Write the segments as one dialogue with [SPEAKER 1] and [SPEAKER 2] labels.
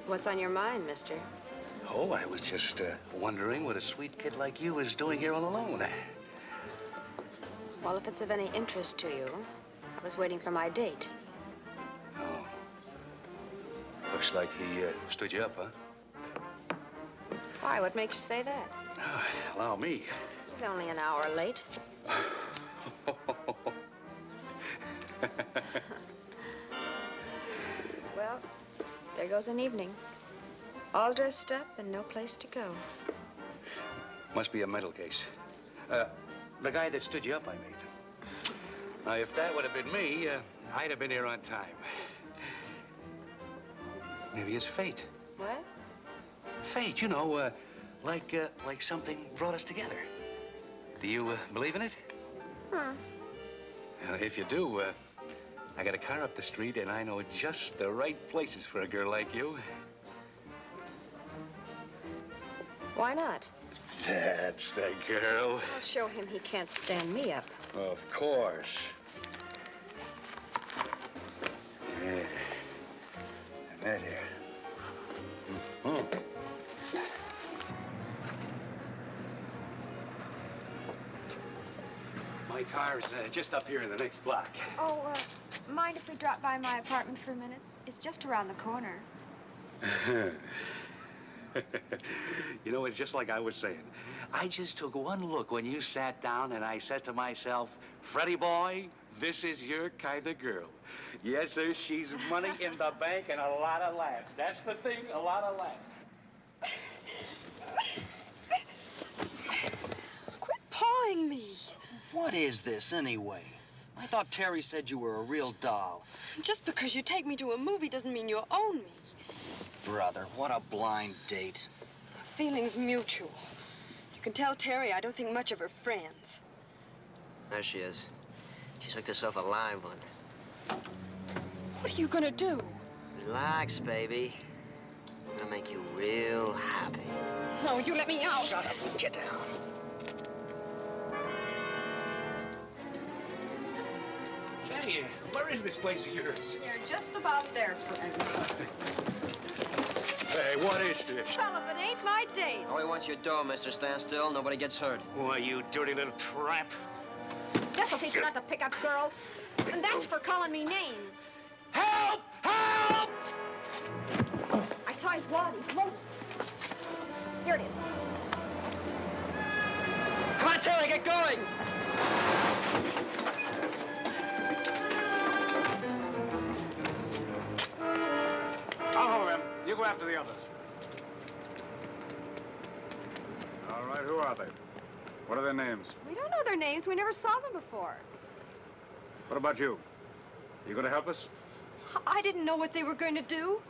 [SPEAKER 1] What's on your mind, mister?
[SPEAKER 2] Oh, I was just wondering what a sweet kid like you is doing here all alone.
[SPEAKER 1] Well, if it's of any interest to you, I was waiting for my date.
[SPEAKER 2] Oh. Looks like he stood you up, huh?
[SPEAKER 1] Why? What makes you say that?
[SPEAKER 2] Oh, allow me.
[SPEAKER 1] He's only an hour late. Well, there goes an evening. All dressed up and no place to go.
[SPEAKER 2] Must be a mental case. The guy that stood you up, I mean. Now, if that would have been me, I'd have been here on time. Maybe it's fate.
[SPEAKER 1] What?
[SPEAKER 2] Fate, you know, like something brought us together. Do you believe in it? If you do, I got a car up the street, and I know just the right places for a girl like you.
[SPEAKER 1] Why not?
[SPEAKER 2] That's the girl.
[SPEAKER 1] I'll show him he can't stand me up.
[SPEAKER 2] Of course. Yeah. And that here. My car's just up here in the next block.
[SPEAKER 1] Oh, mind if we drop by my apartment for a minute? It's just around the corner.
[SPEAKER 2] You know, it's just like I was saying. I just took one look when you sat down, and I said to myself, Freddie boy, this is your kind of girl. Yes, sir, she's money in the bank and a lot of laughs. That's the thing, a lot of laughs.
[SPEAKER 3] Quit pawing me.
[SPEAKER 4] What is this, anyway? I thought Terry said you were a real doll.
[SPEAKER 3] Just because you take me to a movie doesn't mean you own me.
[SPEAKER 4] Brother, what a blind date.
[SPEAKER 3] Feeling's mutual. You can tell Terry I don't think much of her friends.
[SPEAKER 5] There she is. She's hooked herself a live one.
[SPEAKER 3] What are you gonna do?
[SPEAKER 5] Relax, baby. I'm gonna make you real happy.
[SPEAKER 3] No, you let me out.
[SPEAKER 4] Shut up and get down.
[SPEAKER 2] Say, where is this place of yours?
[SPEAKER 1] You're just about there, Fred.
[SPEAKER 2] Hey, what is this?
[SPEAKER 1] Well, if it ain't my date.
[SPEAKER 5] All he wants your door, mister. Stand still. Nobody gets hurt.
[SPEAKER 2] Why, you dirty little tramp.
[SPEAKER 1] This'll teach you not to pick up girls. And that's for calling me names.
[SPEAKER 2] Help! Help!
[SPEAKER 1] I saw his wallet. He's loaded. Here it is.
[SPEAKER 5] Come on, Terry, get going!
[SPEAKER 2] go after the others. All right, who are they? What are their names?
[SPEAKER 3] We don't know their names. We never saw them before.
[SPEAKER 2] What about you? You gonna help us?
[SPEAKER 3] I didn't know what they were going to do.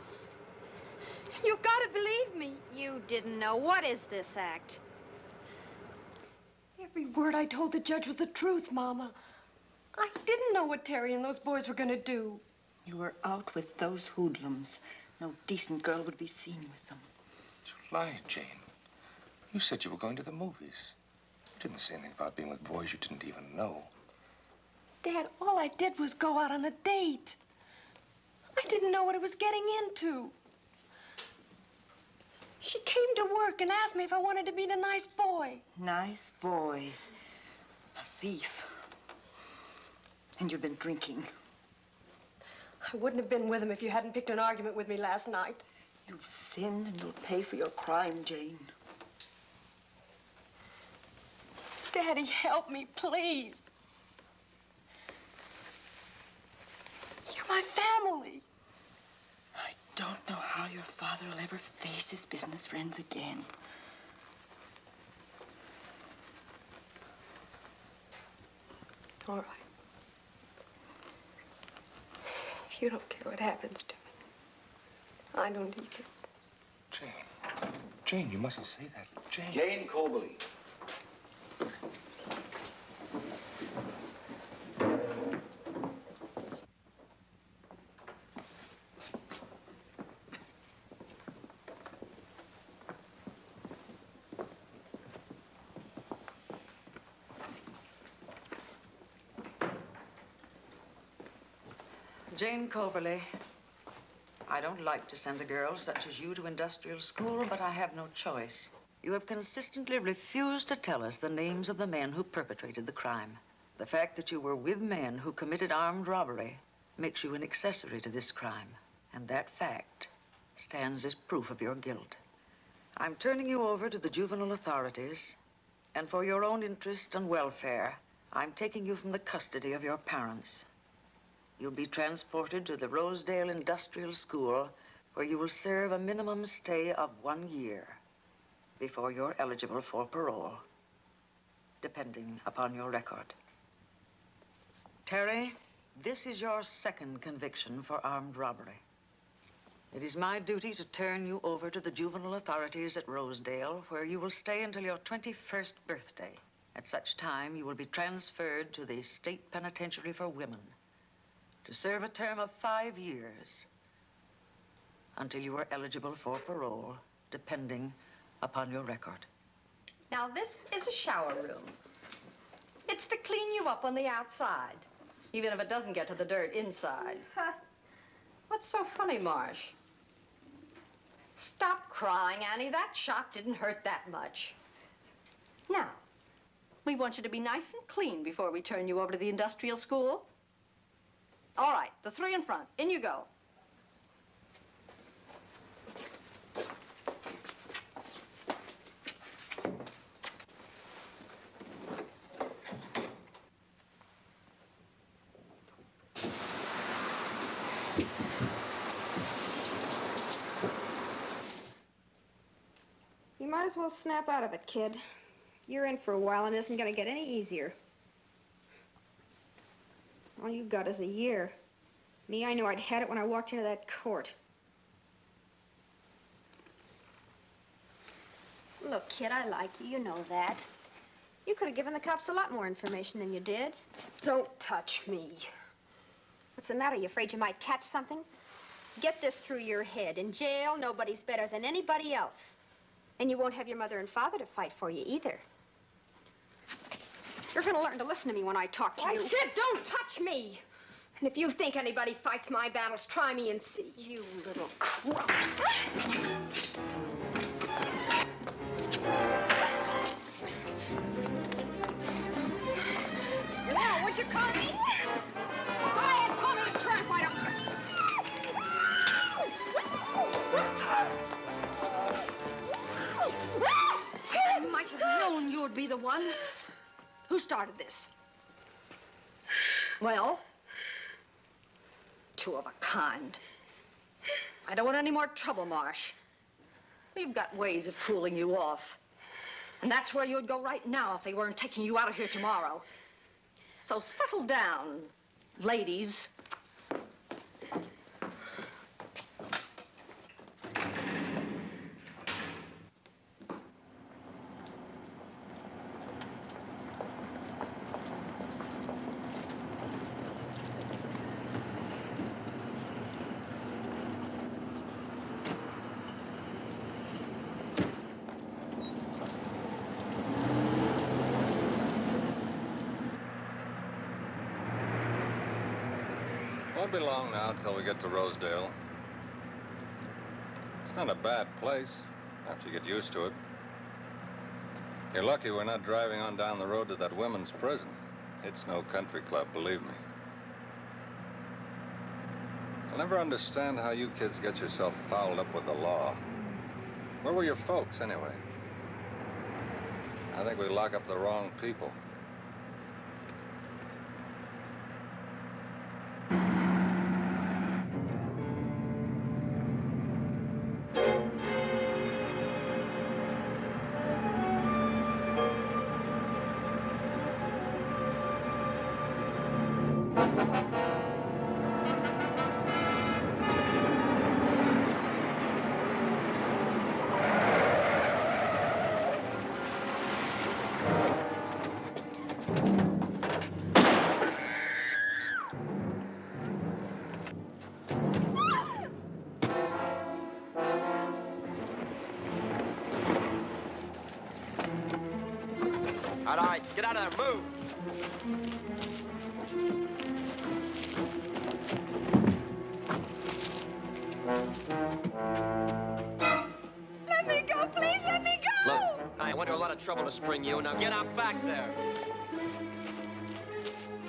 [SPEAKER 3] You've got to believe me.
[SPEAKER 1] You didn't know. What is this act?
[SPEAKER 3] Every word I told the judge was the truth, Mama. I didn't know what Terry and those boys were going to do.
[SPEAKER 6] You were out with those hoodlums. No decent girl would be seen with them.
[SPEAKER 7] You lied, Jane. You said you were going to the movies. You didn't say anything about being with boys you didn't even know.
[SPEAKER 3] Dad, all I did was go out on a date. I didn't know what I was getting into. She came to work and asked me if I wanted to meet a nice boy.
[SPEAKER 6] Nice boy. A thief. And you've been drinking.
[SPEAKER 3] I wouldn't have been with him if you hadn't picked an argument with me last night.
[SPEAKER 6] You've sinned and you'll pay for your crime, Jane.
[SPEAKER 3] Daddy, help me, please. You're my family.
[SPEAKER 6] I don't know how your father will ever face his business friends again.
[SPEAKER 3] All right. If you don't care what happens to me, I don't either.
[SPEAKER 7] Jane. Jane, you mustn't say that. Jane.
[SPEAKER 4] Jane Cobley.
[SPEAKER 8] Jane Coverley. I don't like to send a girl such as you to industrial school, but I have no choice. You have consistently refused to tell us the names of the men who perpetrated the crime. The fact that you were with men who committed armed robbery makes you an accessory to this crime, and that fact stands as proof of your guilt. I'm turning you over to the juvenile authorities, and for your own interest and welfare, I'm taking you from the custody of your parents. You'll be transported to the Rosedale Industrial School, where you will serve a minimum stay of 1 year before you're eligible for parole, depending upon your record. Terry, this is your second conviction for armed robbery. It is my duty to turn you over to the juvenile authorities at Rosedale, where you will stay until your 21st birthday. At such time, you will be transferred to the State Penitentiary for Women to serve a term of 5 years until you are eligible for parole, depending upon your record.
[SPEAKER 9] Now, this is a shower room. It's to clean you up on the outside, even if it doesn't get to the dirt inside. Huh? What's so funny, Marsh? Stop crying, Annie. That shot didn't hurt that much. Now, we want you to be nice and clean before we turn you over to the industrial school. All right, the three in front. In you go.
[SPEAKER 1] You might as well snap out of it, kid. You're in for a while and it isn't going to get any easier. All you've got is a year. Me, I knew I'd had it when I walked into that court. Look, kid, I like you. You know that. You could have given the cops a lot more information than you did.
[SPEAKER 3] Don't touch me.
[SPEAKER 1] What's the matter? You afraid you might catch something? Get this through your head. In jail, nobody's better than anybody else. And you won't have your mother and father to fight for you either. You're going to learn to listen to me when I talk to you.
[SPEAKER 3] I said don't touch me. And if you think anybody fights my battles, try me and see.
[SPEAKER 1] You little crumb.
[SPEAKER 3] Now, would you call me? Go ahead, call me a tramp, why don't you? I might have known you'd be the one. Who started this? Well, two of a kind.
[SPEAKER 9] I don't want any more trouble, Marsh. We've got ways of cooling you off. And that's where you'd go right now if they weren't taking you out of here tomorrow. So settle down, ladies.
[SPEAKER 10] Won't be long now till we get to Rosedale. It's not a bad place after you get used to it. You're lucky we're not driving on down the road to that women's prison. It's no country club, believe me. I'll never understand how you kids get yourself fouled up with the law. Where were your folks, anyway? I think we lock up the wrong people.
[SPEAKER 5] All right, get out of there, move!
[SPEAKER 3] Let me go, please, let me go!
[SPEAKER 5] Look, I went to a lot of trouble to spring you. Now get out back there.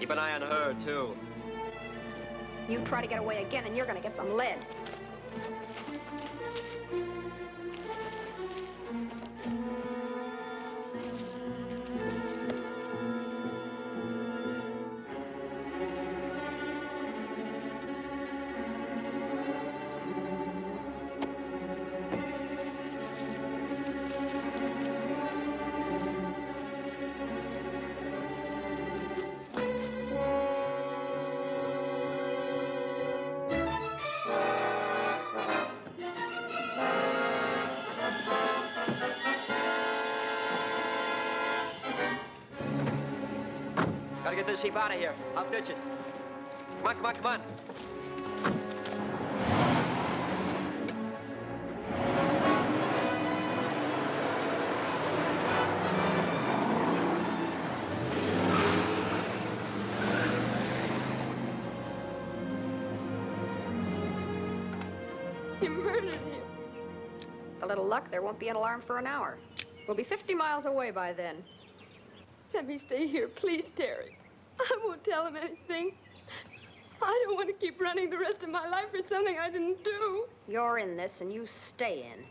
[SPEAKER 5] Keep an eye on her, too.
[SPEAKER 1] You try to get away again, and you're gonna get some lead.
[SPEAKER 5] Gotta get this heap out of here. I'll ditch it. Come on, come on, come on.
[SPEAKER 3] You murdered him.
[SPEAKER 1] With a little luck, there won't be an alarm for an hour. We'll be 50 miles away by then.
[SPEAKER 3] Let me stay here, please, Terry. I won't tell him anything. I don't want to keep running the rest of my life for something I didn't do.
[SPEAKER 1] You're in this, and you stay in.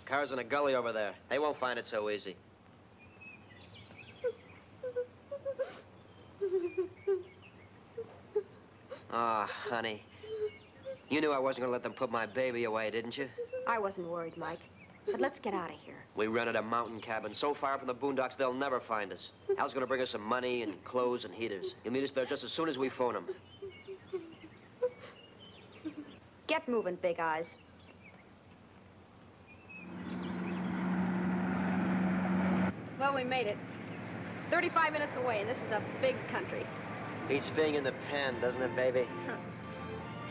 [SPEAKER 5] Car's in a gully over there. They won't find it so easy. Ah, honey. You knew I wasn't gonna let them put my baby away, didn't you?
[SPEAKER 1] I wasn't worried, Mike. But let's get out of here.
[SPEAKER 5] We rented a mountain cabin so far up in the boondocks they'll never find us. Al's gonna bring us some money and clothes and heaters. He'll meet us there just as soon as we phone him.
[SPEAKER 1] Get moving, Big Eyes. Well, we made it. 35 minutes away, and this is a big country.
[SPEAKER 5] Beats being in the pen, doesn't it, baby?
[SPEAKER 1] Huh.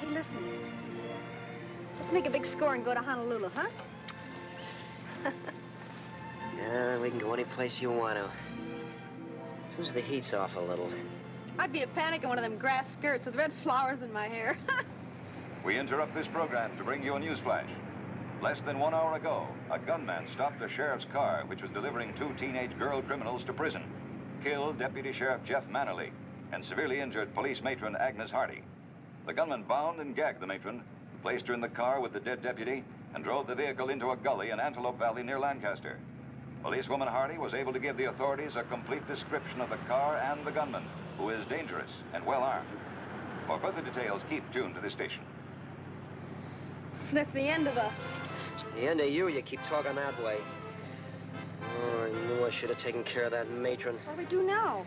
[SPEAKER 1] Hey, listen. Let's make a big score and go to Honolulu, huh?
[SPEAKER 5] Yeah, we can go any place you want to. As soon as the heat's off a little.
[SPEAKER 1] I'd be a panic in one of them grass skirts with red flowers in my hair.
[SPEAKER 11] We interrupt this program to bring you a news flash. Less than 1 hour ago, a gunman stopped a sheriff's car which was delivering 2 teenage girl criminals to prison, killed Deputy Sheriff Jeff Manley, and severely injured police matron Agnes Hardy. The gunman bound and gagged the matron, placed her in the car with the dead deputy, and drove the vehicle into a gully in Antelope Valley near Lancaster. Policewoman Hardy was able to give the authorities a complete description of the car and the gunman, who is dangerous and well armed. For further details, keep tuned to this station.
[SPEAKER 3] That's the end of us.
[SPEAKER 5] The end of you keep talking that way. Oh, I knew I should have taken care of that matron.
[SPEAKER 1] What do we do now?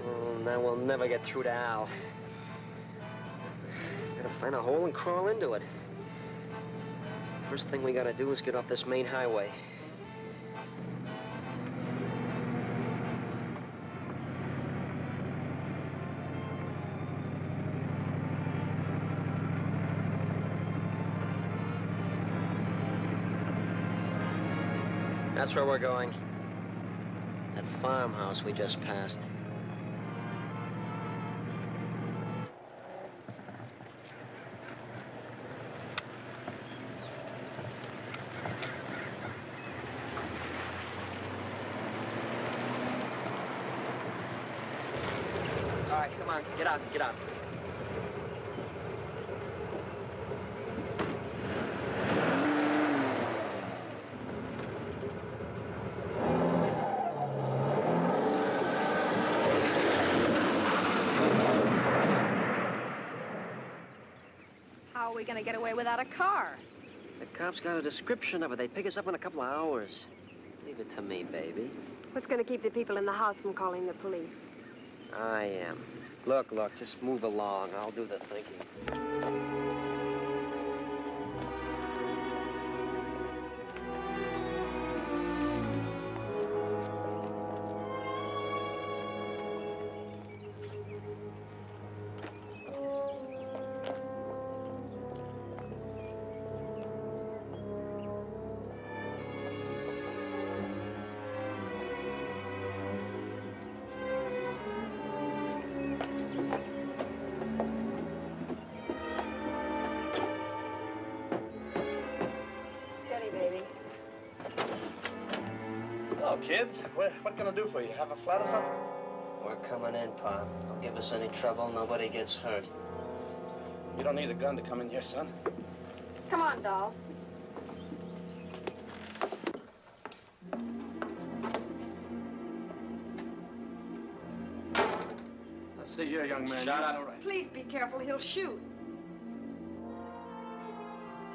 [SPEAKER 5] Oh, now we'll never get through to Al. Gotta find a hole and crawl into it. First thing we gotta do is get off this main highway. That's where we're going. That farmhouse we just passed. All right, come on, get out, get out.
[SPEAKER 1] How are we gonna get away without a car?
[SPEAKER 5] The cops got a description of it. They pick us up in a couple of hours. Leave it to me, baby.
[SPEAKER 12] What's gonna keep the people in the house from calling the police?
[SPEAKER 5] I am. Look, just move along. I'll do the thinking.
[SPEAKER 13] Hello, kids. What can I do for you? Have a flat or something?
[SPEAKER 5] We're coming in, Pa. Don't give us any trouble. Nobody gets hurt.
[SPEAKER 13] You don't need a gun to come in here, son.
[SPEAKER 1] Come on, doll.
[SPEAKER 13] Now, see here, young man.
[SPEAKER 5] Shut up.
[SPEAKER 13] Right.
[SPEAKER 3] Please be careful. He'll shoot.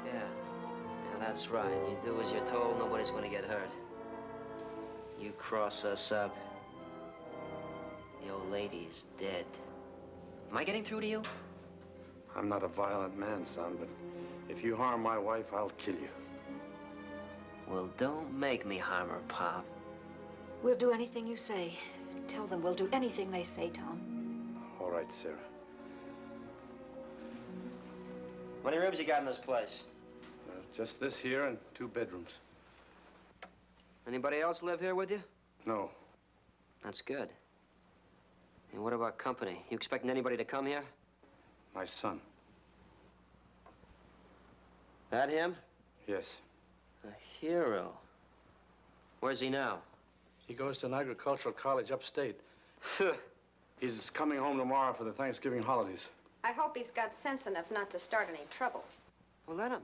[SPEAKER 5] Yeah, that's right. You do as you're told, nobody's gonna get hurt. You cross us up, the old lady's dead. Am I getting through to you?
[SPEAKER 13] I'm not a violent man, son, but if you harm my wife, I'll kill you.
[SPEAKER 5] Well, don't make me harm her, Pop.
[SPEAKER 9] We'll do anything you say. Tell them we'll do anything they say, Tom.
[SPEAKER 13] All right, Sarah.
[SPEAKER 5] How many rooms you got in this place?
[SPEAKER 13] Just this here and 2 bedrooms.
[SPEAKER 5] Anybody else live here with you?
[SPEAKER 13] No.
[SPEAKER 5] That's good. And what about company? You expecting anybody to come here?
[SPEAKER 13] My son.
[SPEAKER 5] That him?
[SPEAKER 13] Yes.
[SPEAKER 5] A hero. Where's he now?
[SPEAKER 13] He goes to an agricultural college upstate. He's coming home tomorrow for the Thanksgiving holidays.
[SPEAKER 1] I hope he's got sense enough not to start any trouble.
[SPEAKER 5] Well, let him.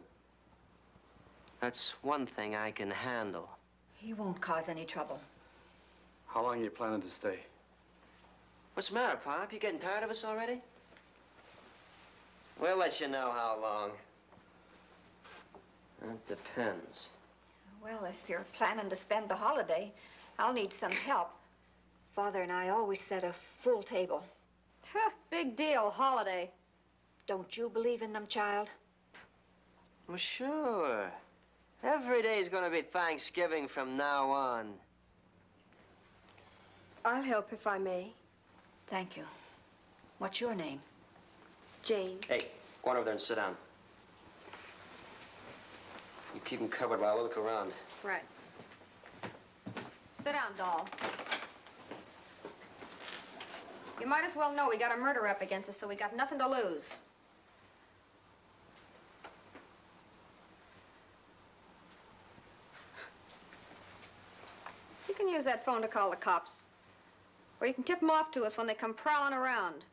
[SPEAKER 5] That's one thing I can handle.
[SPEAKER 9] He won't cause any trouble.
[SPEAKER 13] How long are you planning to stay?
[SPEAKER 5] What's the matter, Pop? You getting tired of us already? We'll let you know how long. That depends.
[SPEAKER 9] Well, if you're planning to spend the holiday, I'll need some help. Father and I always set a full table.
[SPEAKER 1] Big deal, holiday.
[SPEAKER 9] Don't you believe in them, child?
[SPEAKER 5] Well, sure. Every day's gonna be Thanksgiving from now on.
[SPEAKER 12] I'll help if I may.
[SPEAKER 9] Thank you. What's your name?
[SPEAKER 12] Jane.
[SPEAKER 5] Hey, go on over there and sit down. You keep them covered while I look around.
[SPEAKER 1] Right. Sit down, doll. You might as well know we got a murder up against us, so we got nothing to lose. You can use that phone to call the cops. Or you can tip them off to us when they come prowling around.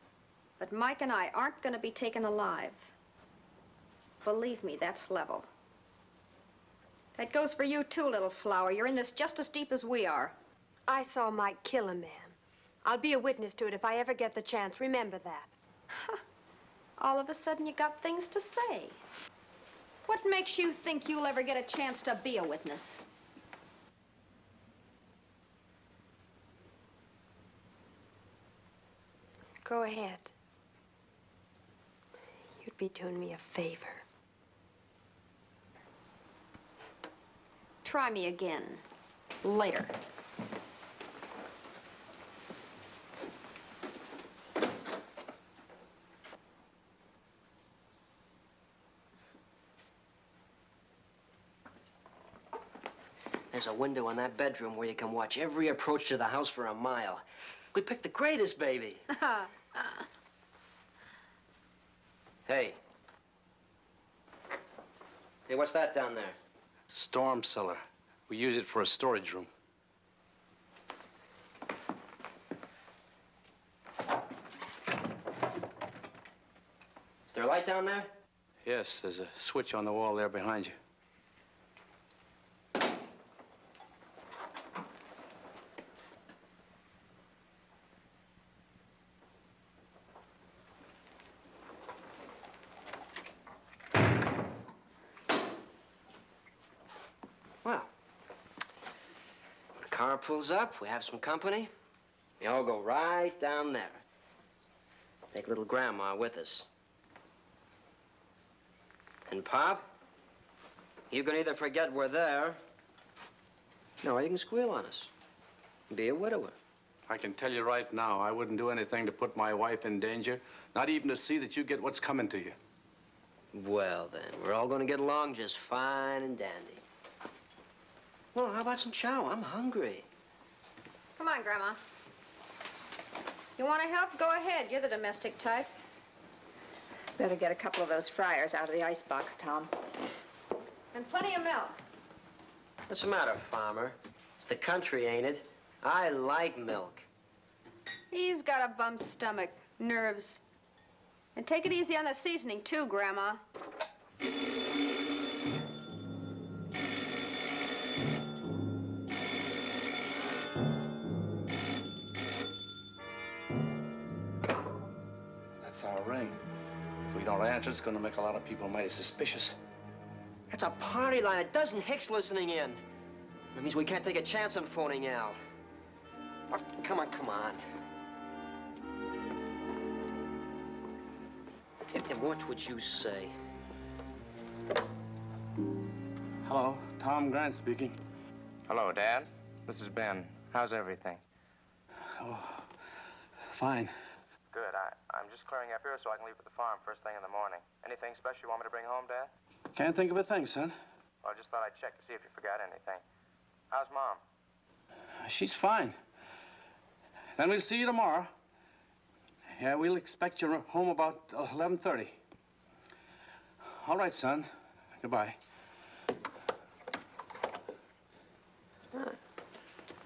[SPEAKER 1] But Mike and I aren't going to be taken alive. Believe me, that's level. That goes for you, too, little flower. You're in this just as deep as we are.
[SPEAKER 12] I saw Mike kill a man. I'll be a witness to it if I ever get the chance. Remember that.
[SPEAKER 1] All of a sudden, you got things to say. What makes you think you'll ever get a chance to be a witness?
[SPEAKER 12] Go ahead. You'd be doing me a favor.
[SPEAKER 1] Try me again. Later.
[SPEAKER 5] There's a window in that bedroom where you can watch every approach to the house for a mile. We picked the greatest, baby. Hey. Hey, what's that down there?
[SPEAKER 13] Storm cellar. We use it for a storage room.
[SPEAKER 5] Is there a light down there?
[SPEAKER 13] Yes, there's a switch on the wall there behind you.
[SPEAKER 5] Well, when a car pulls up, we have some company. We all go right down there. Take little grandma with us. And Pop, you can either forget we're there, or you can squeal on us. Be a widower.
[SPEAKER 13] I can tell you right now, I wouldn't do anything to put my wife in danger, not even to see that you get what's coming to you.
[SPEAKER 5] Well, then, we're all gonna get along just fine and dandy. Well, how about some chow? I'm hungry.
[SPEAKER 1] Come on, Grandma. You want to help? Go ahead. You're the domestic type.
[SPEAKER 6] Better get a couple of those fryers out of the icebox, Tom.
[SPEAKER 1] And plenty of milk.
[SPEAKER 5] What's the matter, Farmer? It's the country, ain't it? I like milk.
[SPEAKER 1] He's got a bum stomach. Nerves. And take it easy on the seasoning, too, Grandma.
[SPEAKER 13] That's our ring. If we don't answer, it's gonna make a lot of people mighty suspicious.
[SPEAKER 5] That's a party line. A dozen hicks listening in. That means we can't take a chance on phoning Al. Oh, come on, come on. And watch what you say.
[SPEAKER 13] Hello, Tom Grant speaking.
[SPEAKER 14] Hello, Dad. This is Ben. How's everything?
[SPEAKER 13] Oh, fine.
[SPEAKER 14] Good. I'm just clearing up here so I can leave for the farm first thing in the morning. Anything special you want me to bring home, Dad?
[SPEAKER 13] Can't think of a thing, son.
[SPEAKER 14] Well, I just thought I'd check to see if you forgot anything. How's Mom?
[SPEAKER 13] She's fine. Then we'll see you tomorrow. Yeah, we'll expect you home about 11:30. All right, son. Goodbye.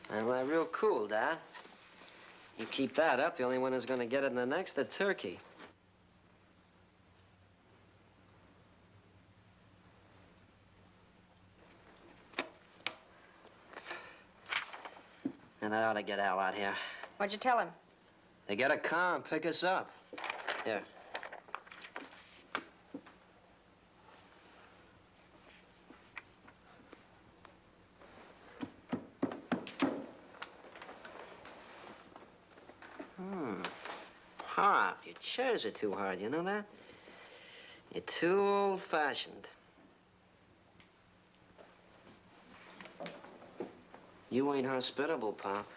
[SPEAKER 5] Well, real cool, Dad. You keep that up, the only one who's gonna get it in the neck's the turkey. And that ought to get Al out here.
[SPEAKER 1] What'd you tell him?
[SPEAKER 5] They get a car and pick us up. Here. Pop, your chairs are too hard, you know that? You're too old-fashioned. You ain't hospitable, Pop.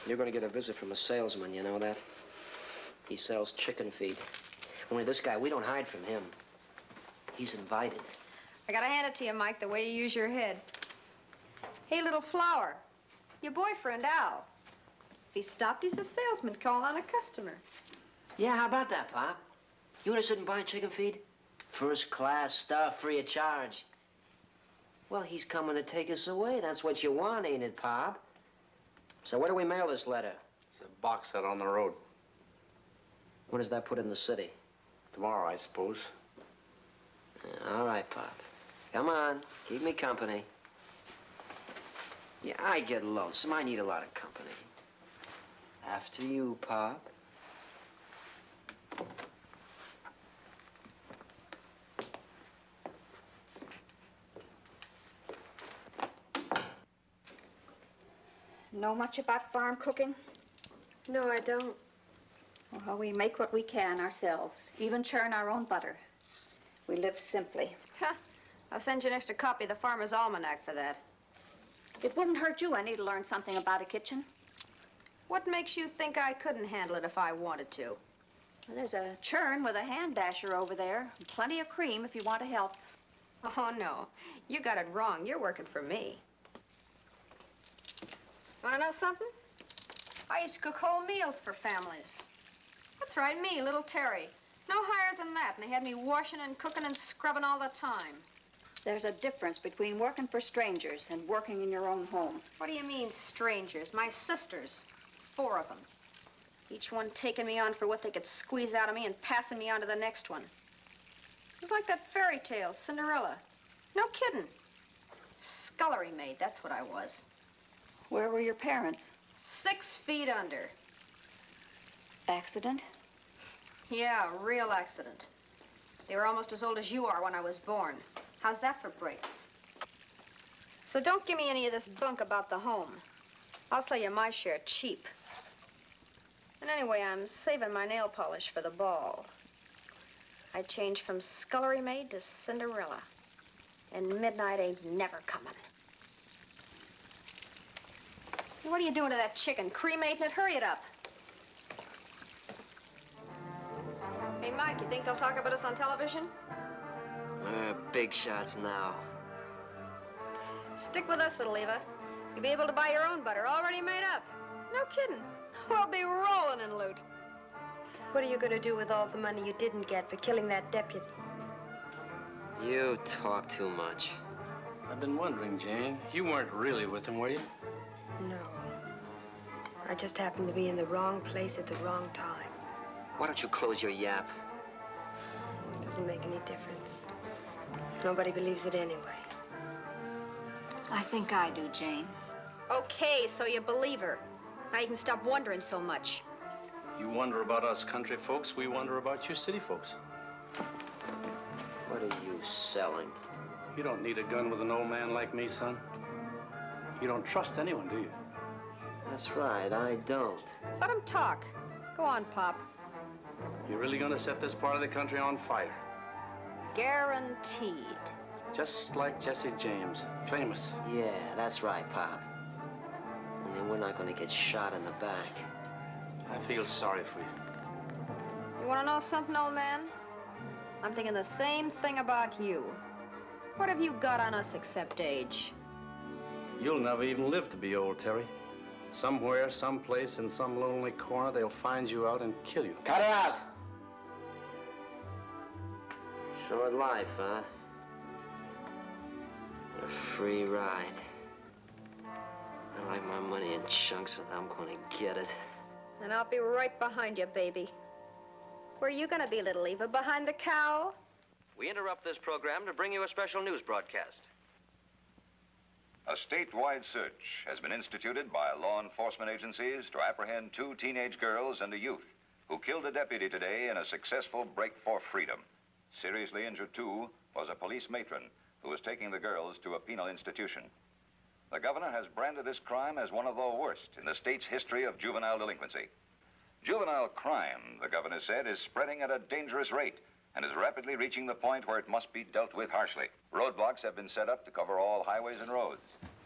[SPEAKER 5] You're gonna get a visit from a salesman, you know that? He sells chicken feed. Only this guy, we don't hide from him. He's invited.
[SPEAKER 1] I gotta hand it to you, Mike, the way you use your head. Hey, little flower. Your boyfriend, Al. If he stopped, he's a salesman calling on a customer.
[SPEAKER 5] Yeah, how about that, Pop? You interested in buying chicken feed? First class stuff, free of charge. Well, he's coming to take us away. That's what you want, ain't it, Pop? So where do we mail this letter?
[SPEAKER 13] There's a box out on the road.
[SPEAKER 5] When does that put in the city?
[SPEAKER 13] Tomorrow, I suppose.
[SPEAKER 5] All right, Pop. Come on, keep me company. Yeah, I get lonesome. I need a lot of company. After you, Pop.
[SPEAKER 15] Know much about farm cooking?
[SPEAKER 12] No, I don't.
[SPEAKER 15] Well, we make what we can ourselves, even churn our own butter. We live simply.
[SPEAKER 1] I'll send you an extra copy of the Farmer's Almanac for that.
[SPEAKER 15] It wouldn't hurt you any to learn something about a kitchen.
[SPEAKER 1] What makes you think I couldn't handle it if I wanted to?
[SPEAKER 15] Well, there's a churn with a hand dasher over there. Plenty of cream if you want to help.
[SPEAKER 1] Oh, no. You got it wrong. You're working for me. Want to know something? I used to cook whole meals for families. That's right, me, little Terry. No higher than that, and they had me washing and cooking and scrubbing all the time.
[SPEAKER 15] There's a difference between working for strangers and working in your own home.
[SPEAKER 1] What do you mean, strangers? My sisters. 4 of them. Each one taking me on for what they could squeeze out of me and passing me on to the next one. It was like that fairy tale, Cinderella. No kidding. Scullery maid, that's what I was.
[SPEAKER 15] Where were your parents?
[SPEAKER 1] 6 feet under.
[SPEAKER 15] Accident?
[SPEAKER 1] Yeah, a real accident. They were almost as old as you are when I was born. How's that for breaks? So don't give me any of this bunk about the home. I'll sell you my share cheap. And anyway, I'm saving my nail polish for the ball. I changed from scullery maid to Cinderella. And midnight ain't never coming. What are you doing to that chicken? Cremating it? Hurry it up. Hey, Mike, you think they'll talk about us on television?
[SPEAKER 5] Big shots now.
[SPEAKER 1] Stick with us, little Eva. You'll be able to buy your own butter, already made up. No kidding. We'll be rolling in loot.
[SPEAKER 12] What are you going to do with all the money you didn't get for killing that deputy?
[SPEAKER 5] You talk too much.
[SPEAKER 13] I've been wondering, Jane. You weren't really with him, were you?
[SPEAKER 12] No. I just happened to be in the wrong place at the wrong time.
[SPEAKER 5] Why don't you close your yap?
[SPEAKER 12] It doesn't make any difference. Nobody believes it anyway.
[SPEAKER 15] I think I do, Jane.
[SPEAKER 1] Okay, so you believe her. Now you can stop wondering so much.
[SPEAKER 13] You wonder about us country folks, we wonder about you city folks.
[SPEAKER 5] What are you selling?
[SPEAKER 13] You don't need a gun with an old man like me, son. You don't trust anyone, do you?
[SPEAKER 5] That's right, I don't.
[SPEAKER 1] Let him talk. Go on, Pop.
[SPEAKER 13] You really gonna set this part of the country on fire?
[SPEAKER 1] Guaranteed.
[SPEAKER 13] Just like Jesse James, famous.
[SPEAKER 5] Yeah, that's right, Pop. Only we're not gonna get shot in the back.
[SPEAKER 13] I feel sorry for you.
[SPEAKER 1] You want to know something, old man? I'm thinking the same thing about you. What have you got on us except age?
[SPEAKER 13] You'll never even live to be old, Terry. Somewhere, someplace, in some lonely corner, they'll find you out and kill you.
[SPEAKER 5] Cut it out! Short life, huh? A free ride. I like my money in chunks, and I'm gonna get it.
[SPEAKER 1] And I'll be right behind you, baby. Where are you gonna be, little Eva? Behind the cow?
[SPEAKER 16] We interrupt this program to bring you a special news broadcast.
[SPEAKER 11] A statewide search has been instituted by law enforcement agencies to apprehend 2 teenage girls and a youth who killed a deputy today in a successful break for freedom. Seriously injured, too, was a police matron who was taking the girls to a penal institution. The governor has branded this crime as one of the worst in the state's history of juvenile delinquency. Juvenile crime, the governor said, is spreading at a dangerous rate and is rapidly reaching the point where it must be dealt with harshly. Roadblocks have been set up to cover all highways and roads.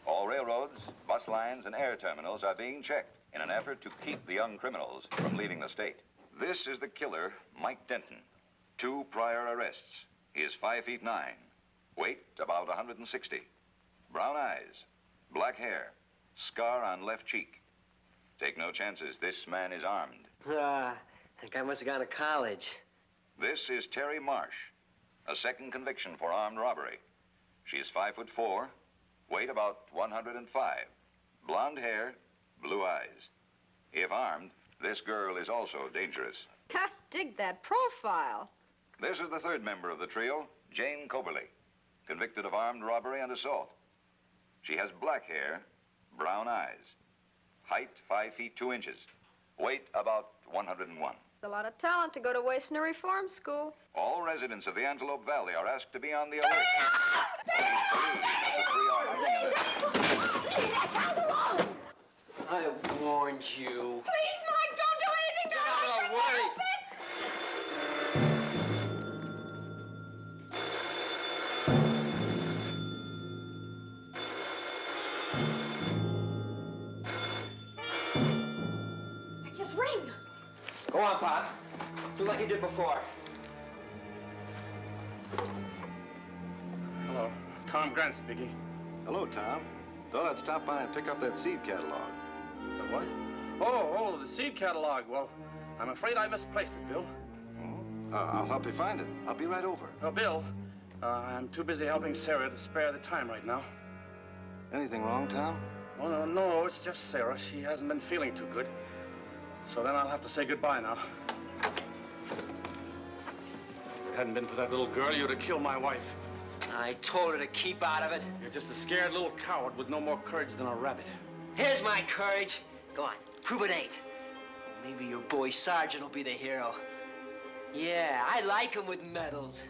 [SPEAKER 11] All railroads, bus lines, and air terminals are being checked in an effort to keep the young criminals from leaving the state. This is the killer, Mike Denton. 2 prior arrests. He is 5'9", weight about 160, brown eyes, black hair, scar on left cheek. Take no chances. This man is armed.
[SPEAKER 5] That guy must have gone to college.
[SPEAKER 11] This is Terry Marsh, a second conviction for armed robbery. She's 5'4", weight about 105, blonde hair, blue eyes. If armed, this girl is also dangerous.
[SPEAKER 1] Ha! Dig that profile.
[SPEAKER 11] This is the 3rd member of the trio, Jane Coberly, convicted of armed robbery and assault. She has black hair, brown eyes, height 5 feet 2 inches, weight about 101.
[SPEAKER 1] A lot of talent to go to waste in a reform school.
[SPEAKER 11] All residents of the Antelope Valley are asked to be on the alert. Police believe that the 3 are hiding in
[SPEAKER 5] I warned you.
[SPEAKER 3] Please, Mike, don't do anything to
[SPEAKER 5] Get out of the way.
[SPEAKER 3] It's his ring.
[SPEAKER 5] Go on, Pop. Do like you did before.
[SPEAKER 13] Hello. Tom Grant speaking.
[SPEAKER 17] Hello, Tom. Thought I'd stop by and pick up that seed catalog.
[SPEAKER 13] The what? Oh, the seed catalog. Well, I'm afraid I misplaced it, Bill.
[SPEAKER 17] I'll help you find it. I'll be right over.
[SPEAKER 13] Oh, Bill, I'm too busy helping Sarah to spare the time right now.
[SPEAKER 17] Anything wrong, Tom?
[SPEAKER 13] Oh, no, it's just Sarah. She hasn't been feeling too good. So then I'll have to say goodbye now. If it hadn't been for that little girl, you'd have killed my wife.
[SPEAKER 5] I told her to keep out of it.
[SPEAKER 13] You're just a scared little coward with no more courage than a rabbit.
[SPEAKER 5] Here's my courage. Go on, prove it ain't. Maybe your boy Sergeant will be the hero. Yeah, I like him with medals.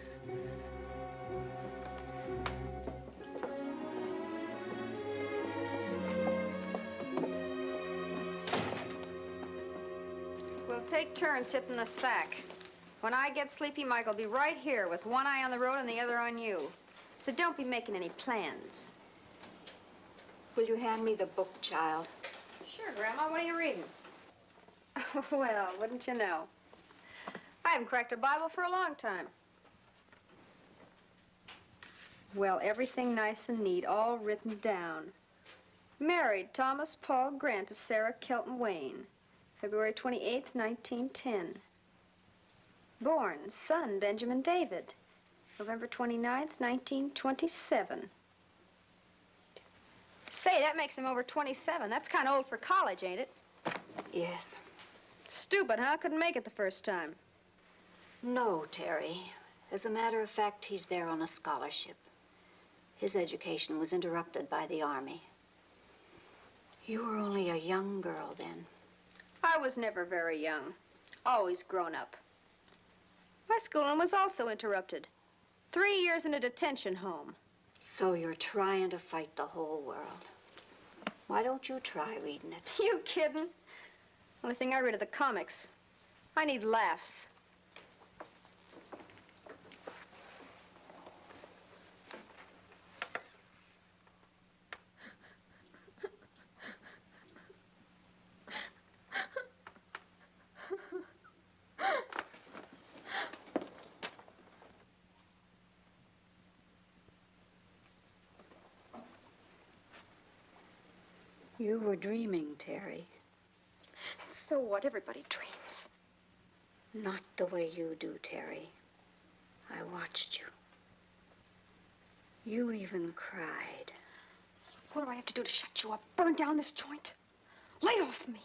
[SPEAKER 1] We'll take turns sitting in the sack. When I get sleepy, Mike will be right here with one eye on the road and the other on you. So don't be making any plans.
[SPEAKER 15] Will you hand me the book, child?
[SPEAKER 1] Sure, Grandma. What are you reading? Well, wouldn't you know? I haven't cracked a Bible for a long time. Well, everything nice and neat, all written down. Married Thomas Paul Grant to Sarah Kelton Wayne, February 28th, 1910. Born, son Benjamin David, November 29th, 1927. Say, that makes him over 27. That's kind of old for college, ain't it?
[SPEAKER 15] Yes.
[SPEAKER 1] Stupid, huh? Couldn't make it the first time.
[SPEAKER 15] No, Terry. As a matter of fact, he's there on a scholarship. His education was interrupted by the Army. You were only a young girl then.
[SPEAKER 1] I was never very young. Always grown up. My schooling was also interrupted. 3 years in a detention home.
[SPEAKER 15] So you're trying to fight the whole world. Why don't you try reading it?
[SPEAKER 1] You kidding? Only thing I read are the comics. I need laughs.
[SPEAKER 15] You were dreaming, Terry.
[SPEAKER 1] So what? Everybody dreams.
[SPEAKER 15] Not the way you do, Terry. I watched you. You even cried.
[SPEAKER 1] What do I have to do to shut you up? Burn down this joint? Lay off me.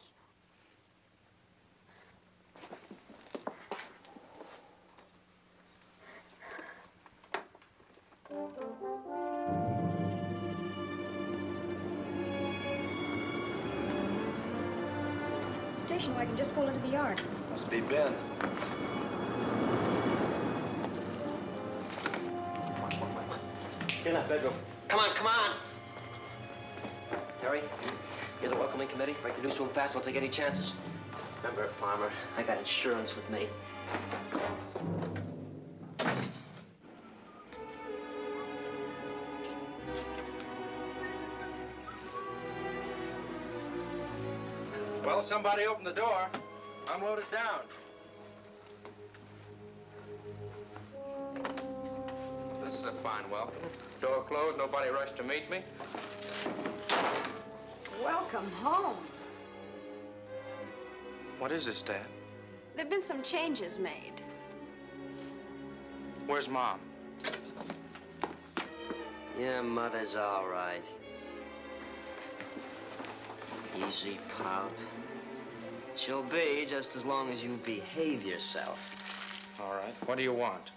[SPEAKER 1] Station wagon just pulled into the yard.
[SPEAKER 13] Must be Ben.
[SPEAKER 5] Get in that bedroom. Come on, come on! Terry, you're the welcoming committee. Break the news to him fast. Don't take any chances. Remember, Farmer, I got insurance with me.
[SPEAKER 14] Well, somebody opened the door. I'm loaded down. This is a fine welcome. Door closed, nobody rushed to meet me.
[SPEAKER 1] Welcome home.
[SPEAKER 14] What is this, Dad?
[SPEAKER 1] There've been some changes made.
[SPEAKER 14] Where's Mom?
[SPEAKER 5] Your mother's all right. Easy, Pop. She'll be just as long as you behave yourself.
[SPEAKER 14] All right. What do you want?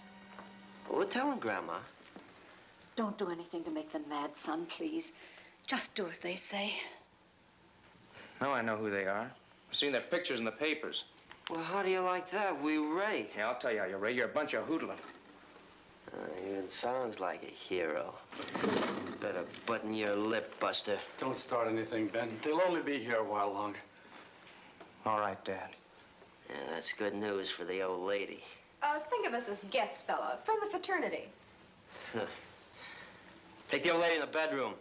[SPEAKER 5] Well, tell him, Grandma.
[SPEAKER 15] Don't do anything to make them mad, son, please. Just do as they say.
[SPEAKER 14] Now I know who they are. I've seen their pictures in the papers.
[SPEAKER 5] Well, how do you like that? We rate.
[SPEAKER 14] Yeah, I'll tell you how you rate. You're a bunch of hoodlum.
[SPEAKER 5] Even sounds like a hero. Better button your lip, Buster.
[SPEAKER 13] Don't start anything, Ben. They'll only be here a while longer.
[SPEAKER 14] All right, Dad.
[SPEAKER 5] Yeah, that's good news for the old lady.
[SPEAKER 1] Think of us as guests, fella, from the fraternity.
[SPEAKER 5] Take the old lady in the bedroom.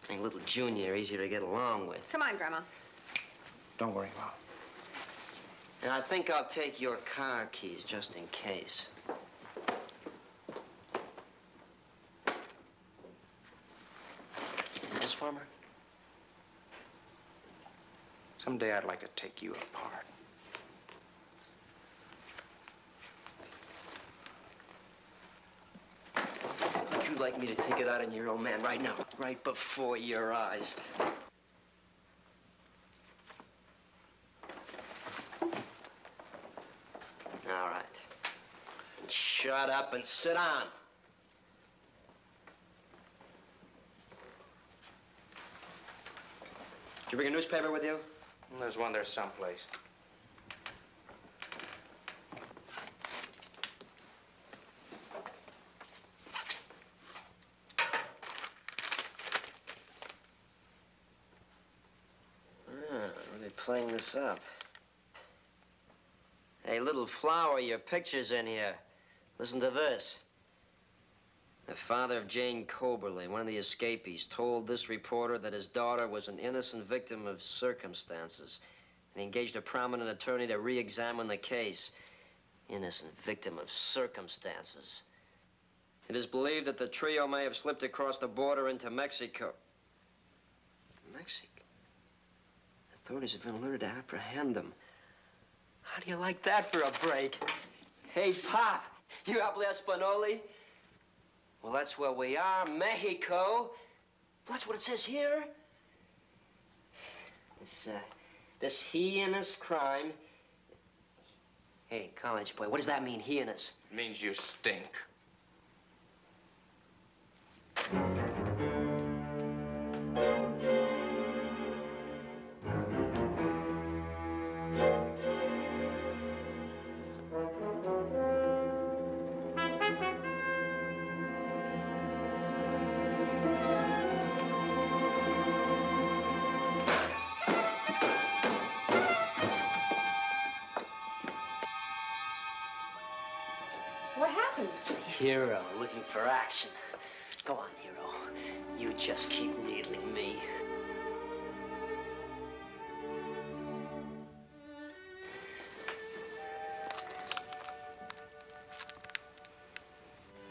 [SPEAKER 5] Make little Junior easier to get along with.
[SPEAKER 1] Come on, Grandma.
[SPEAKER 14] Don't worry, Mom.
[SPEAKER 5] And I think I'll take your car keys just in case. Miss Farmer?
[SPEAKER 14] Someday I'd like to take you apart.
[SPEAKER 5] Would you like me to take it out on your old man right now, right before your eyes? All right. Shut up and sit down. Did you bring a newspaper with you?
[SPEAKER 14] There's one there someplace.
[SPEAKER 5] Really playing this up. Hey, little flower, your picture's in here. Listen to this. The father of Jane Coberly, one of the escapees, told this reporter that his daughter was an innocent victim of circumstances. And he engaged a prominent attorney to re-examine the case. Innocent victim of circumstances. It is believed that the trio may have slipped across the border into Mexico. Mexico? Authorities have been alerted to apprehend them. How do you like that for a break? Hey, Pop, you habla Espanoli? Well, that's where we are, Mexico. Well, that's what it says here. This heinous crime. Hey, college boy, what does that mean, heinous?
[SPEAKER 14] It means you stink.
[SPEAKER 1] What happened?
[SPEAKER 5] Hero, looking for action. Go on, Hero. You just keep needling me.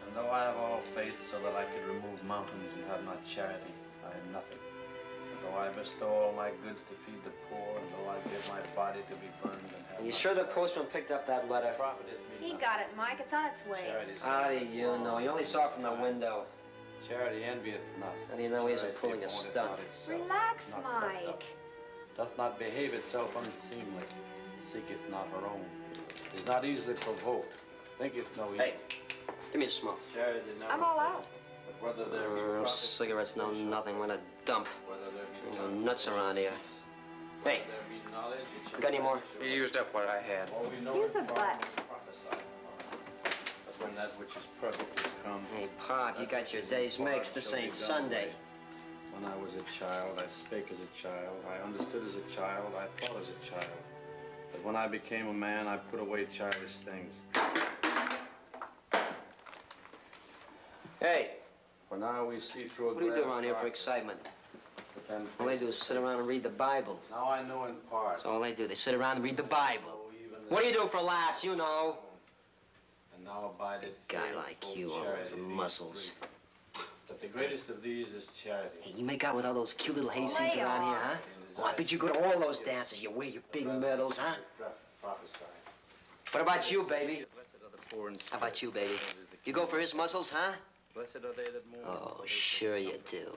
[SPEAKER 13] And though I have all faith so that I could remove mountains and have not charity, I am nothing. And though I bestow all my goods to feed the poor, and though I give my body to be burned and have
[SPEAKER 5] You sure the postman picked up that letter?
[SPEAKER 13] profited me
[SPEAKER 1] He got it, Mike. It's on its way.
[SPEAKER 5] How do you know? You only saw it from the window.
[SPEAKER 13] Charity envieth not.
[SPEAKER 5] How do you know he isn't pulling a stunt?
[SPEAKER 1] Relax, Mike.
[SPEAKER 13] Doth not behave itself unseemly, seeketh not her own, is not easily provoked, thinketh no evil.
[SPEAKER 5] Hey, give me a smoke.
[SPEAKER 13] Charity never
[SPEAKER 1] I'm all out.
[SPEAKER 13] But whether there be profit,
[SPEAKER 5] Cigarettes, no nothing. What a dump.
[SPEAKER 13] whether there be
[SPEAKER 5] You go nuts around here. Hey, got any more?
[SPEAKER 14] You used up what I had.
[SPEAKER 1] Use a butt.
[SPEAKER 13] But when that which is perfect has come.
[SPEAKER 5] Hey, Pop, you got your days mixed. This ain't Sunday.
[SPEAKER 13] When I was a child, I spake as a child. I understood as a child. I thought as a child. But when I became a man, I put away childish things.
[SPEAKER 5] Hey.
[SPEAKER 13] For now we see through a
[SPEAKER 5] What do you do
[SPEAKER 13] glass
[SPEAKER 5] around here for
[SPEAKER 13] darkly.
[SPEAKER 5] excitement?
[SPEAKER 13] But then
[SPEAKER 5] All they do is sit around and read the Bible.
[SPEAKER 13] Now I know in part.
[SPEAKER 5] That's all they do. They sit around and read the Bible. What do you do for laughs? You know.
[SPEAKER 13] And now abideth
[SPEAKER 5] A guy like you, all over muscles.
[SPEAKER 13] But the greatest of these is charity.
[SPEAKER 5] Hey, you make out with all those cute little hayseeds
[SPEAKER 1] Lay
[SPEAKER 5] around here,
[SPEAKER 1] off.
[SPEAKER 5] huh? Oh, I bet you go to all those dances. You wear your big medals, huh? What about you, baby? How about you, baby? You go for his muscles, huh?
[SPEAKER 13] Blessed are they that mourn.
[SPEAKER 5] Oh, sure you do.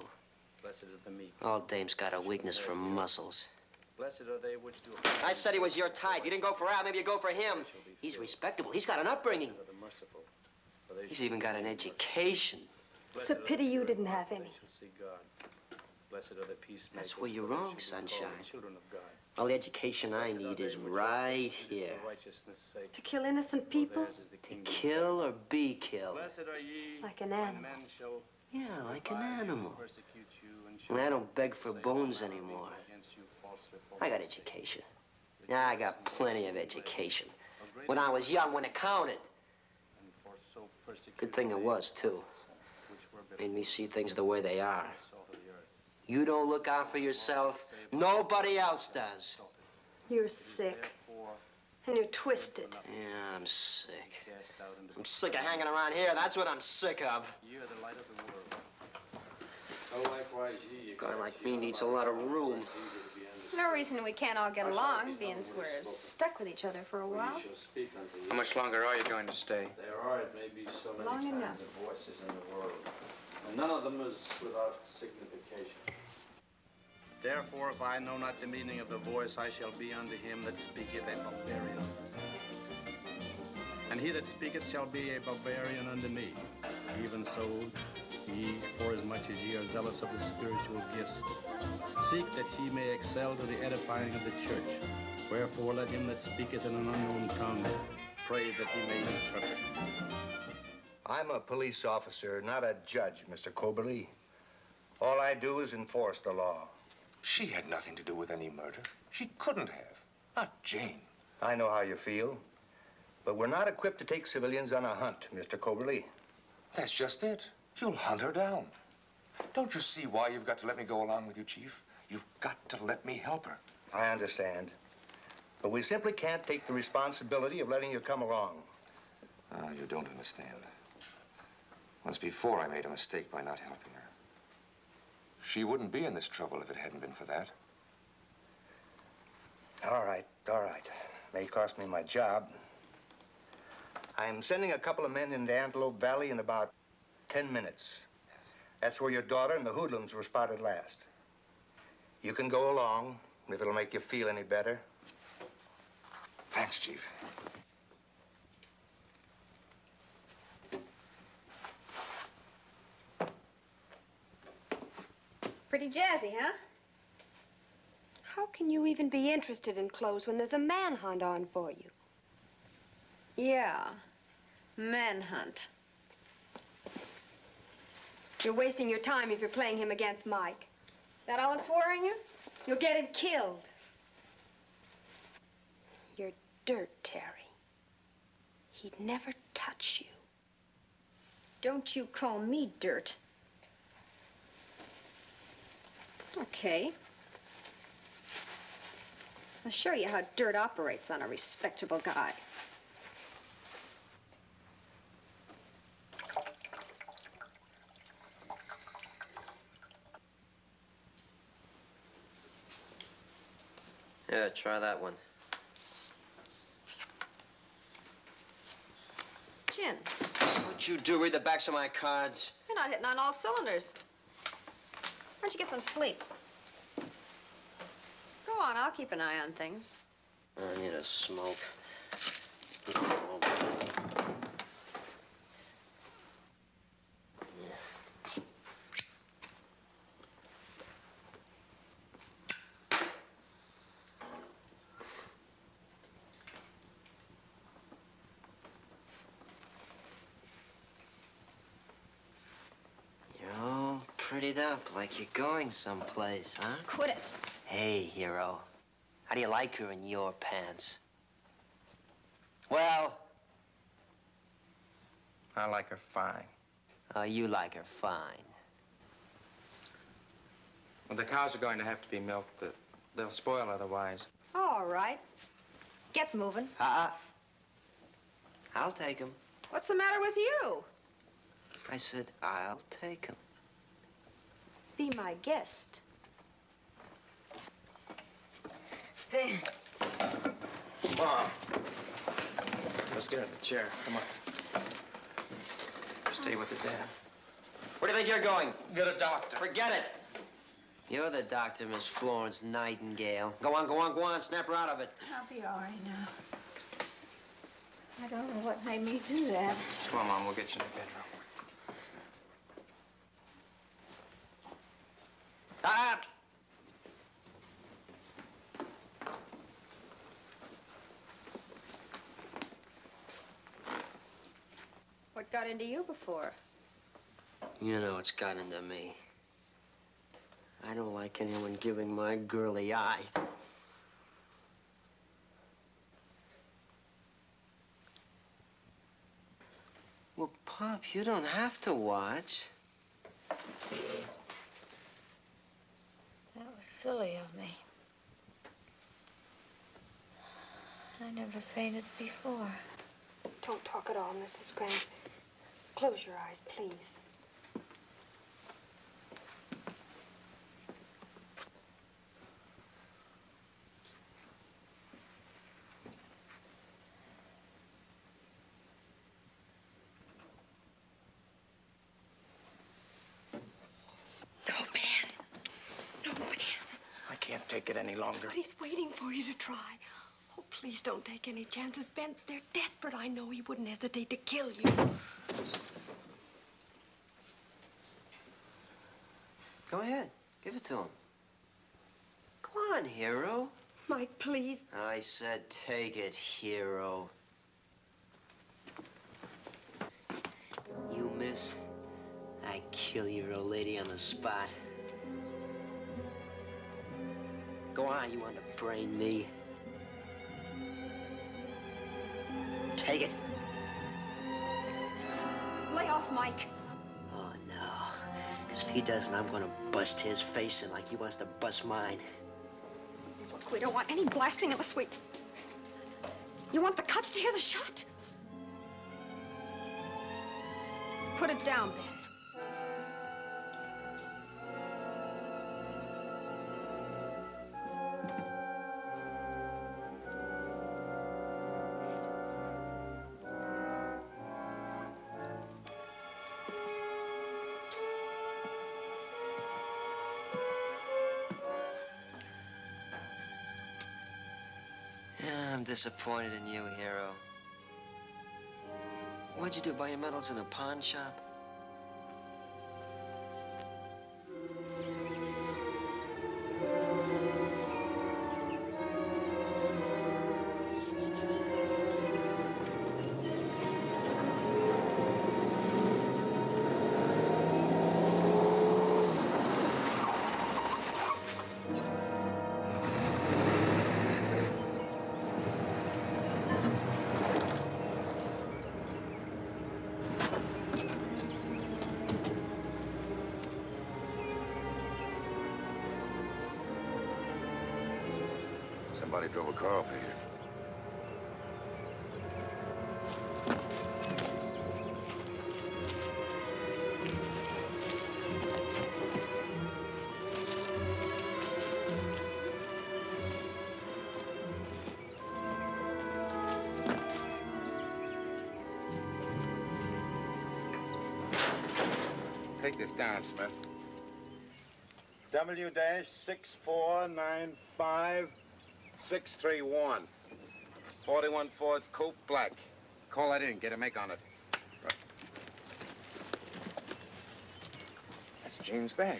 [SPEAKER 13] Blessed are the meek.
[SPEAKER 5] All dames got a weakness for muscles.
[SPEAKER 13] Blessed are they which do.
[SPEAKER 5] I said he was your type. You didn't go for Al, maybe you go for him. He's respectable. He's got an upbringing. He's even got an education.
[SPEAKER 12] It's a pity you didn't have any.
[SPEAKER 13] Blessed are the peacemakers.
[SPEAKER 5] That's where you're wrong, sunshine.
[SPEAKER 13] Children of God.
[SPEAKER 5] All the education I need is right here.
[SPEAKER 12] To kill innocent people?
[SPEAKER 5] To kill or be killed.
[SPEAKER 13] Blessed are ye
[SPEAKER 12] Like an animal.
[SPEAKER 13] when men shall
[SPEAKER 5] Yeah, like an animal. And I don't beg for boons anymore. I got education. Yeah, I got plenty of education. When I was young, when it counted. Good thing it was, too. Made me see things the way they are. You don't look out for yourself, nobody else does.
[SPEAKER 12] You're sick. And you're twisted.
[SPEAKER 5] Yeah, I'm sick. I'm sick of hanging around here. That's what I'm sick of.
[SPEAKER 13] You're the light of the world. So likewise,
[SPEAKER 5] A guy like me needs a lot of room.
[SPEAKER 1] No reason we can't all get along, being we're stuck with each other for a while.
[SPEAKER 14] How much longer are you going to stay?
[SPEAKER 13] There are, it may be so many
[SPEAKER 1] Long
[SPEAKER 13] kinds
[SPEAKER 1] enough.
[SPEAKER 13] of voices in the world, and none of them is without signification. Therefore, if I know not the meaning of the voice, I shall be unto him that speaketh a barbarian. And he that speaketh shall be a barbarian unto me. Even so, ye, forasmuch as ye are zealous of the spiritual gifts, seek that ye may excel to the edifying of the church. Wherefore, let him that speaketh in an unknown tongue pray that he may interpret.
[SPEAKER 17] I'm a police officer, not a judge, Mr. Coberly. All I do is enforce the law.
[SPEAKER 7] She had nothing to do with any murder. She couldn't have. Not Jane.
[SPEAKER 17] I know how you feel. But we're not equipped to take civilians on a hunt, Mr. Coberly.
[SPEAKER 7] That's just it. You'll hunt her down. Don't you see why you've got to let me go along with you, Chief? You've got to let me help her.
[SPEAKER 17] I understand. But we simply can't take the responsibility of letting you come along.
[SPEAKER 7] You don't understand. Once before, I made a mistake by not helping her. She wouldn't be in this trouble if it hadn't been for that.
[SPEAKER 17] All right, all right. May cost me my job. I'm sending a couple of men into Antelope Valley in about 10 minutes. That's where your daughter and the hoodlums were spotted last. You can go along, if it'll make you feel any better.
[SPEAKER 7] Thanks, Chief.
[SPEAKER 12] Pretty jazzy, huh? How can you even be interested in clothes when there's a manhunt on for you?
[SPEAKER 1] Yeah, Manhunt.
[SPEAKER 12] You're wasting your time if you're playing him against Mike.
[SPEAKER 1] That all that's worrying you?
[SPEAKER 12] You'll get him killed. You're dirt, Terry. He'd never touch you.
[SPEAKER 1] Don't you call me dirt. Okay. I'll show you how dirt operates on a respectable guy.
[SPEAKER 5] Yeah, try that one.
[SPEAKER 1] Gin.
[SPEAKER 5] What'd you do? Read the backs of my cards?
[SPEAKER 1] You're not hitting on all cylinders. Why don't you get some sleep? Go on, I'll keep an eye on things.
[SPEAKER 5] I need a smoke. Prettied up, like you're going someplace, huh?
[SPEAKER 1] Quit it.
[SPEAKER 5] Hey, hero. How do you like her in your pants? Well?
[SPEAKER 14] I like her fine.
[SPEAKER 5] Oh, you like her fine.
[SPEAKER 14] Well, the cows are going to have to be milked. They'll spoil otherwise.
[SPEAKER 1] All right. Get moving.
[SPEAKER 5] I'll take him.
[SPEAKER 1] What's the matter with you?
[SPEAKER 5] I said, I'll take him.
[SPEAKER 1] Be my guest.
[SPEAKER 14] Hey. Mom. Let's get in the chair. Come on. Stay with his dad.
[SPEAKER 5] Where do you think you're going?
[SPEAKER 14] Get a doctor.
[SPEAKER 5] Forget it. You're the doctor, Miss Florence Nightingale. Go on, go on, go on. Snap her out of it.
[SPEAKER 15] I'll be all right now. I don't know what made me do that.
[SPEAKER 14] Come on, Mom. We'll get you in the bedroom.
[SPEAKER 1] What got into you before?
[SPEAKER 5] You know it's got into me. I don't like anyone giving my girl the eye. Well, Pop, you don't have to watch.
[SPEAKER 15] That was silly of me. I never fainted before.
[SPEAKER 12] Don't talk at all, Mrs. Grant. Close your eyes, please.
[SPEAKER 6] I can't take it any longer.
[SPEAKER 12] But he's waiting for you to try. Oh, please don't take any chances, Ben. They're desperate. I know he wouldn't hesitate to kill you.
[SPEAKER 5] Go ahead. Give it to him. Go on, hero.
[SPEAKER 12] Mike, please.
[SPEAKER 5] I said take it, hero. You miss, I kill your old lady on the spot. Go on, you want to brain me? Take it.
[SPEAKER 1] Lay off, Mike.
[SPEAKER 5] Oh, no. Because if he doesn't, I'm going to bust his face in like he wants to bust mine.
[SPEAKER 1] Look, we don't want any blasting unless we... You want the cops to hear the shot? Put it down, Ben.
[SPEAKER 5] Yeah, I'm disappointed in you, hero. What'd you do, buy your medals in a pawn shop?
[SPEAKER 7] Somebody drove a car over here.
[SPEAKER 18] Take this down, Smith. W-6495631. 41 Ford Coupe Black. Call that in. Get a make on it. Right. That's Jane's bag.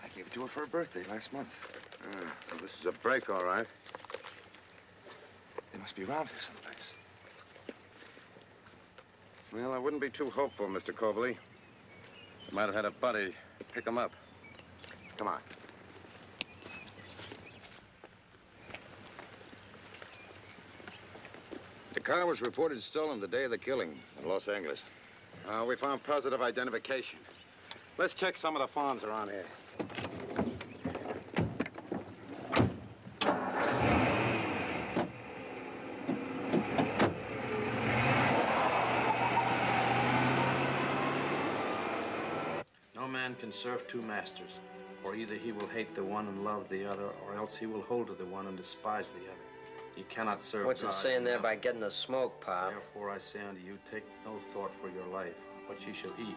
[SPEAKER 18] I gave it to her for her birthday last month.
[SPEAKER 7] Well, this is a break, all right. They must be around here someplace.
[SPEAKER 18] Well, I wouldn't be too hopeful, Mr. Cobley. They might have had a buddy pick him up. Come on.
[SPEAKER 7] The car was reported stolen the day of the killing in Los Angeles.
[SPEAKER 18] We found positive identification. Let's check some of the farms around here.
[SPEAKER 13] No man can serve two masters, for either he will hate the one and love the other, or else he will hold to the one and despise the other. He cannot serve
[SPEAKER 5] What's it
[SPEAKER 13] God
[SPEAKER 5] saying there
[SPEAKER 13] and
[SPEAKER 5] by getting the smoke, Pop?
[SPEAKER 13] Therefore I say unto you, take no thought for your life, what ye shall eat,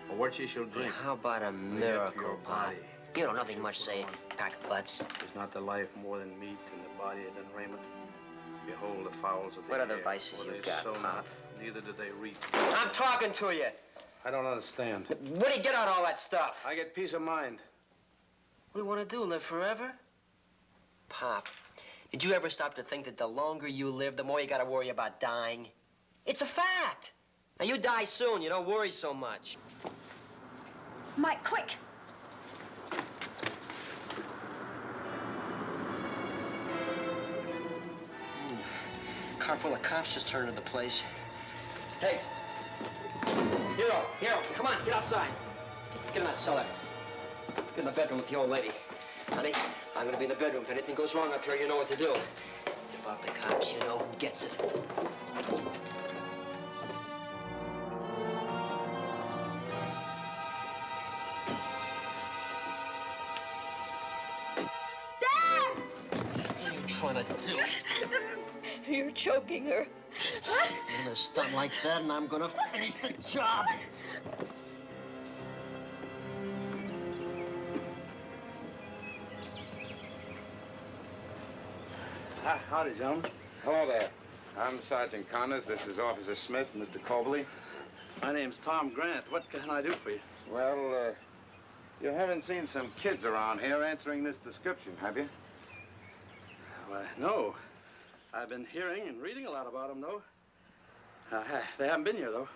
[SPEAKER 13] or what ye shall drink.
[SPEAKER 5] Hey, how about a
[SPEAKER 13] Or yet for
[SPEAKER 5] miracle,
[SPEAKER 13] your
[SPEAKER 5] Pop?
[SPEAKER 13] body.
[SPEAKER 5] You know nothing much saying, pack of butts.
[SPEAKER 13] Is not the life more than meat, and the body than raiment? Behold the fowls of the
[SPEAKER 5] What
[SPEAKER 13] air.
[SPEAKER 5] other vices
[SPEAKER 13] For
[SPEAKER 5] you
[SPEAKER 13] they
[SPEAKER 5] got,
[SPEAKER 13] sow
[SPEAKER 5] Pop?
[SPEAKER 13] not, neither do they reap.
[SPEAKER 5] I'm talking to you.
[SPEAKER 13] I don't understand.
[SPEAKER 5] What do you get out of all that stuff?
[SPEAKER 13] I get peace of mind.
[SPEAKER 5] What do you want to do, live forever? Pop, did you ever stop to think that the longer you live, the more you got to worry about dying? It's a fact. Now, you die soon. You don't worry so much.
[SPEAKER 1] Mike, quick!
[SPEAKER 5] Car full of cops just turned into the place. Hey! Hero, come on, get outside. Get in that cellar. Get in the bedroom with the old lady. Honey, I'm gonna be in the bedroom. If anything goes wrong up here, you know what to do. Tip off the cops, you know who gets it.
[SPEAKER 12] Dad!
[SPEAKER 5] What are you trying to do?
[SPEAKER 12] You're choking her.
[SPEAKER 5] You're gonna stun like that, and I'm gonna finish the job.
[SPEAKER 13] Howdy, gentlemen.
[SPEAKER 18] Hello there. I'm Sergeant Connors. This is Officer Smith, Mr. Cobley.
[SPEAKER 13] My name's Tom Grant. What can I do for you?
[SPEAKER 18] Well, you haven't seen some kids around here answering this description, have you?
[SPEAKER 13] Why, no. I've been hearing and reading a lot about them, though. They haven't been here, though.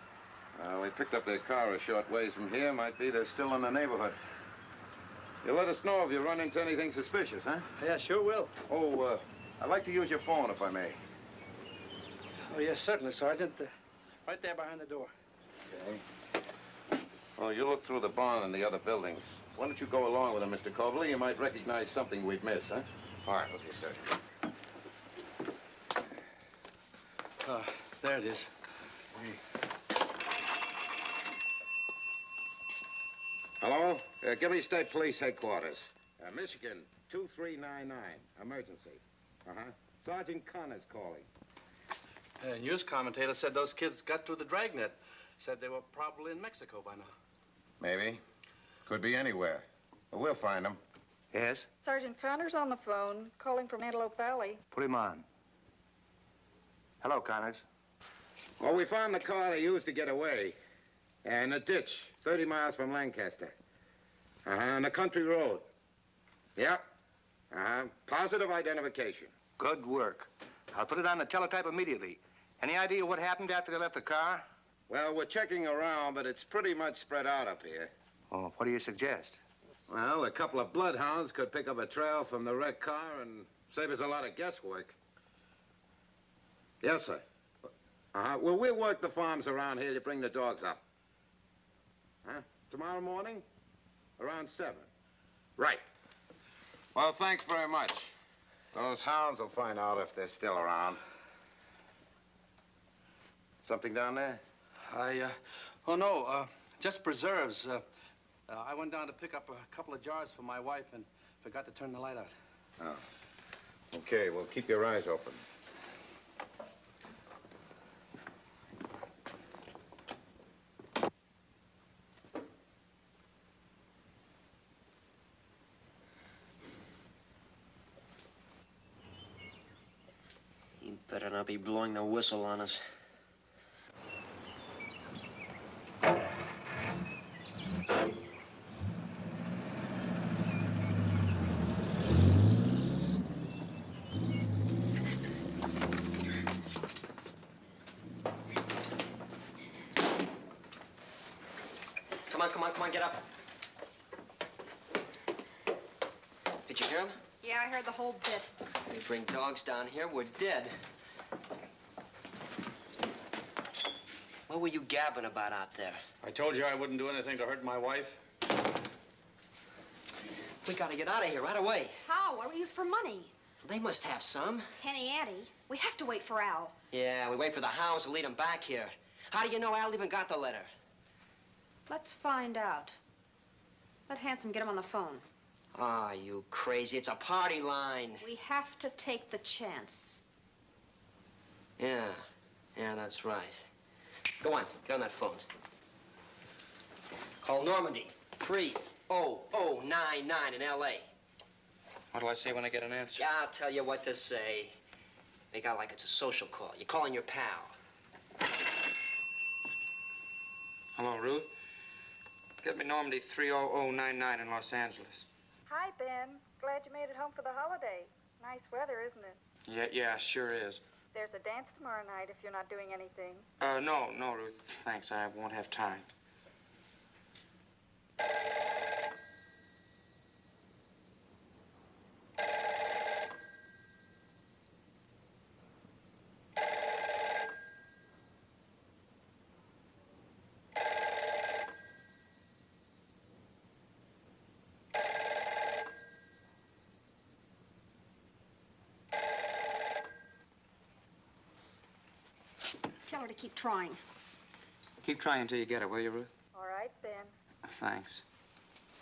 [SPEAKER 18] We picked up their car a short ways from here. Might be they're still in the neighborhood. You'll let us know if you run into anything suspicious, huh?
[SPEAKER 13] Yeah, sure will.
[SPEAKER 18] Oh, I'd like to use your phone, if I may.
[SPEAKER 13] Oh, yes, certainly, Sergeant. Right there behind the door.
[SPEAKER 18] Okay. Well, you look through the barn and the other buildings. Why don't you go along with them, Mr. Cobley? You might recognize something we'd miss, huh? All right, okay, sir.
[SPEAKER 13] There it is.
[SPEAKER 18] Hello? Gilly State Police Headquarters. Michigan, 2399. Emergency. Sergeant Connors calling.
[SPEAKER 13] News commentator said those kids got through the dragnet. Said they were probably in Mexico by now.
[SPEAKER 18] Maybe. Could be anywhere. But we'll find them. Yes?
[SPEAKER 3] Sergeant Connors on the phone, calling from Antelope Valley.
[SPEAKER 17] Put him on. Hello, Connors.
[SPEAKER 18] Well, we found the car they used to get away. In a ditch, 30 miles from Lancaster. On a country road. Yep. Positive identification.
[SPEAKER 17] Good work. I'll put it on the teletype immediately. Any idea what happened after they left the car?
[SPEAKER 18] Well, we're checking around, but it's pretty much spread out up here.
[SPEAKER 17] Oh, what do you suggest?
[SPEAKER 18] Well, a couple of bloodhounds could pick up a trail from the wrecked car and save us a lot of guesswork. Yes, sir. Well, we'll work the farms around here to bring the dogs up. Tomorrow morning? Around 7. Right. Well, thanks very much. Those hounds will find out if they're still around. Something down there?
[SPEAKER 13] Oh, no, just preserves. I went down to pick up a couple of jars for my wife and forgot to turn the light out.
[SPEAKER 18] Oh. Okay, well, keep your eyes open.
[SPEAKER 5] You better not be blowing the whistle on us. Come on, get up. Did you hear him?
[SPEAKER 1] Yeah, I heard the whole bit.
[SPEAKER 5] We bring dogs down here, we're dead. What were you gabbing about out there?
[SPEAKER 13] I told you I wouldn't do anything to hurt my wife.
[SPEAKER 5] We gotta get out of here right away.
[SPEAKER 1] How? What do we use for money?
[SPEAKER 5] They must have some.
[SPEAKER 1] Henny Ante. We have to wait for Al.
[SPEAKER 5] Yeah, we wait for the hounds to lead them back here. How do you know Al even got the letter?
[SPEAKER 1] Let's find out. Let Handsome get him on the phone.
[SPEAKER 5] Ah, you crazy. It's a party line.
[SPEAKER 1] We have to take the chance.
[SPEAKER 5] Yeah, that's right. Go on, get on that phone. Call Normandy, 30099 in L.A.
[SPEAKER 14] What do I say when I get an answer?
[SPEAKER 5] Yeah, I'll tell you what to say. Make out like it's a social call. You're calling your pal.
[SPEAKER 14] Hello, Ruth. Get me Normandy 30099 in Los Angeles.
[SPEAKER 3] Hi, Ben. Glad you made it home for the holiday. Nice weather, isn't it?
[SPEAKER 14] Yeah, sure is.
[SPEAKER 3] There's a dance tomorrow night if you're not doing anything.
[SPEAKER 14] No, Ruth. Thanks. I won't have time.
[SPEAKER 1] Tell her to keep trying.
[SPEAKER 19] Keep trying until you get her, will you, Ruth?
[SPEAKER 3] All right, Ben.
[SPEAKER 19] Thanks.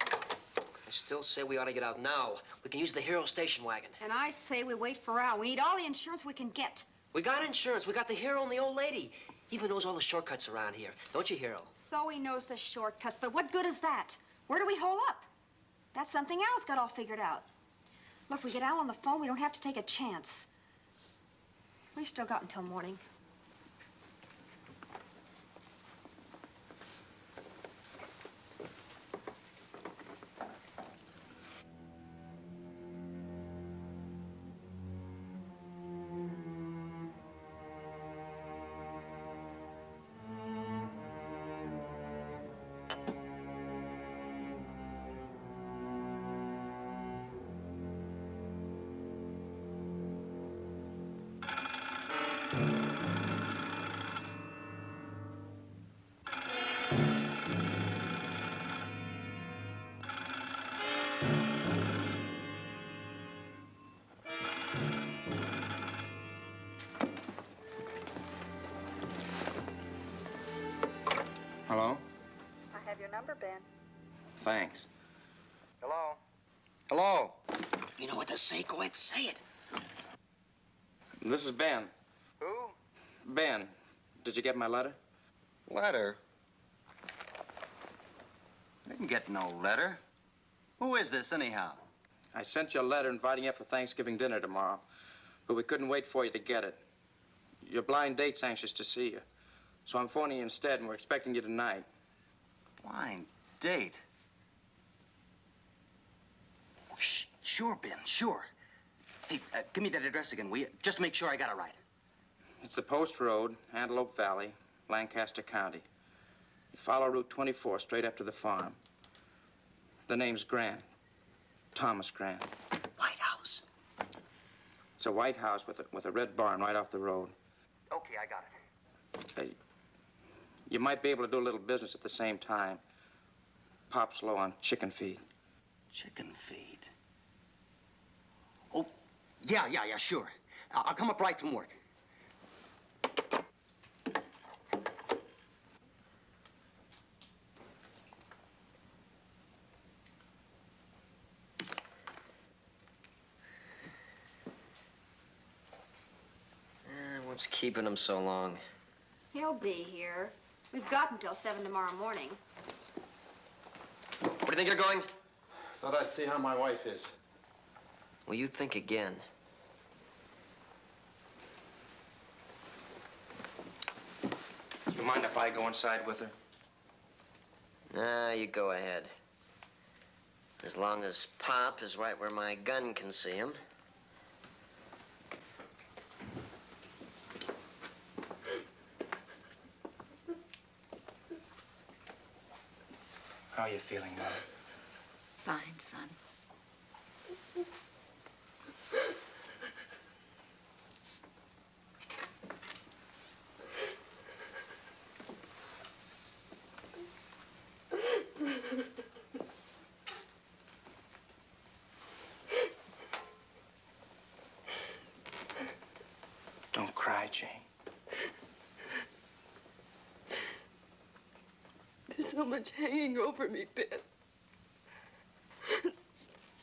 [SPEAKER 5] I still say we ought to get out now. We can use the Hero station wagon.
[SPEAKER 1] And I say we wait for Al. We need all the insurance we can get.
[SPEAKER 5] We got insurance. We got the Hero and the old lady. He even knows all the shortcuts around here. Don't you, Hero?
[SPEAKER 1] So he knows the shortcuts, but what good is that? Where do we hole up? That's something Al's got all figured out. Look, we get Al on the phone, we don't have to take a chance. We've still got until morning.
[SPEAKER 19] Hello?
[SPEAKER 3] I have your number, Ben.
[SPEAKER 19] Thanks.
[SPEAKER 14] Hello?
[SPEAKER 19] Hello?
[SPEAKER 5] You know what to say? Go ahead, say it.
[SPEAKER 19] This is Ben.
[SPEAKER 14] Who?
[SPEAKER 19] Ben, did you get my letter?
[SPEAKER 4] Letter? I didn't get no letter. Who is this, anyhow?
[SPEAKER 19] I sent you a letter inviting you up for Thanksgiving dinner tomorrow, but we couldn't wait for you to get it. Your blind date's anxious to see you, so I'm phoning you instead, and we're expecting you tonight.
[SPEAKER 4] Blind date? Oh, sure, Ben, sure. Hey, give me that address again, will you? Just to make sure I got it right.
[SPEAKER 19] It's the Post Road, Antelope Valley, Lancaster County. You follow Route 24 straight up to the farm. The name's Grant. Thomas Grant.
[SPEAKER 4] White House.
[SPEAKER 19] It's a white house with a red barn right off the road.
[SPEAKER 14] Okay, I got it.
[SPEAKER 19] You might be able to do a little business at the same time. Pop's low on chicken feed.
[SPEAKER 4] Chicken feed? Oh, yeah, sure. I'll come up right from work.
[SPEAKER 5] What's keeping him so long?
[SPEAKER 1] He'll be here. We've got until 7 tomorrow morning.
[SPEAKER 5] Where do you think you're going?
[SPEAKER 13] Thought I'd see how my wife is.
[SPEAKER 5] Well, you think again.
[SPEAKER 19] Do you mind if I go inside with her?
[SPEAKER 5] Nah, you go ahead. As long as Pop is right where my gun can see him.
[SPEAKER 19] How are you feeling, Mother?
[SPEAKER 15] Fine, son.
[SPEAKER 19] Don't cry, Jane.
[SPEAKER 3] There's so much hanging over me, Ben.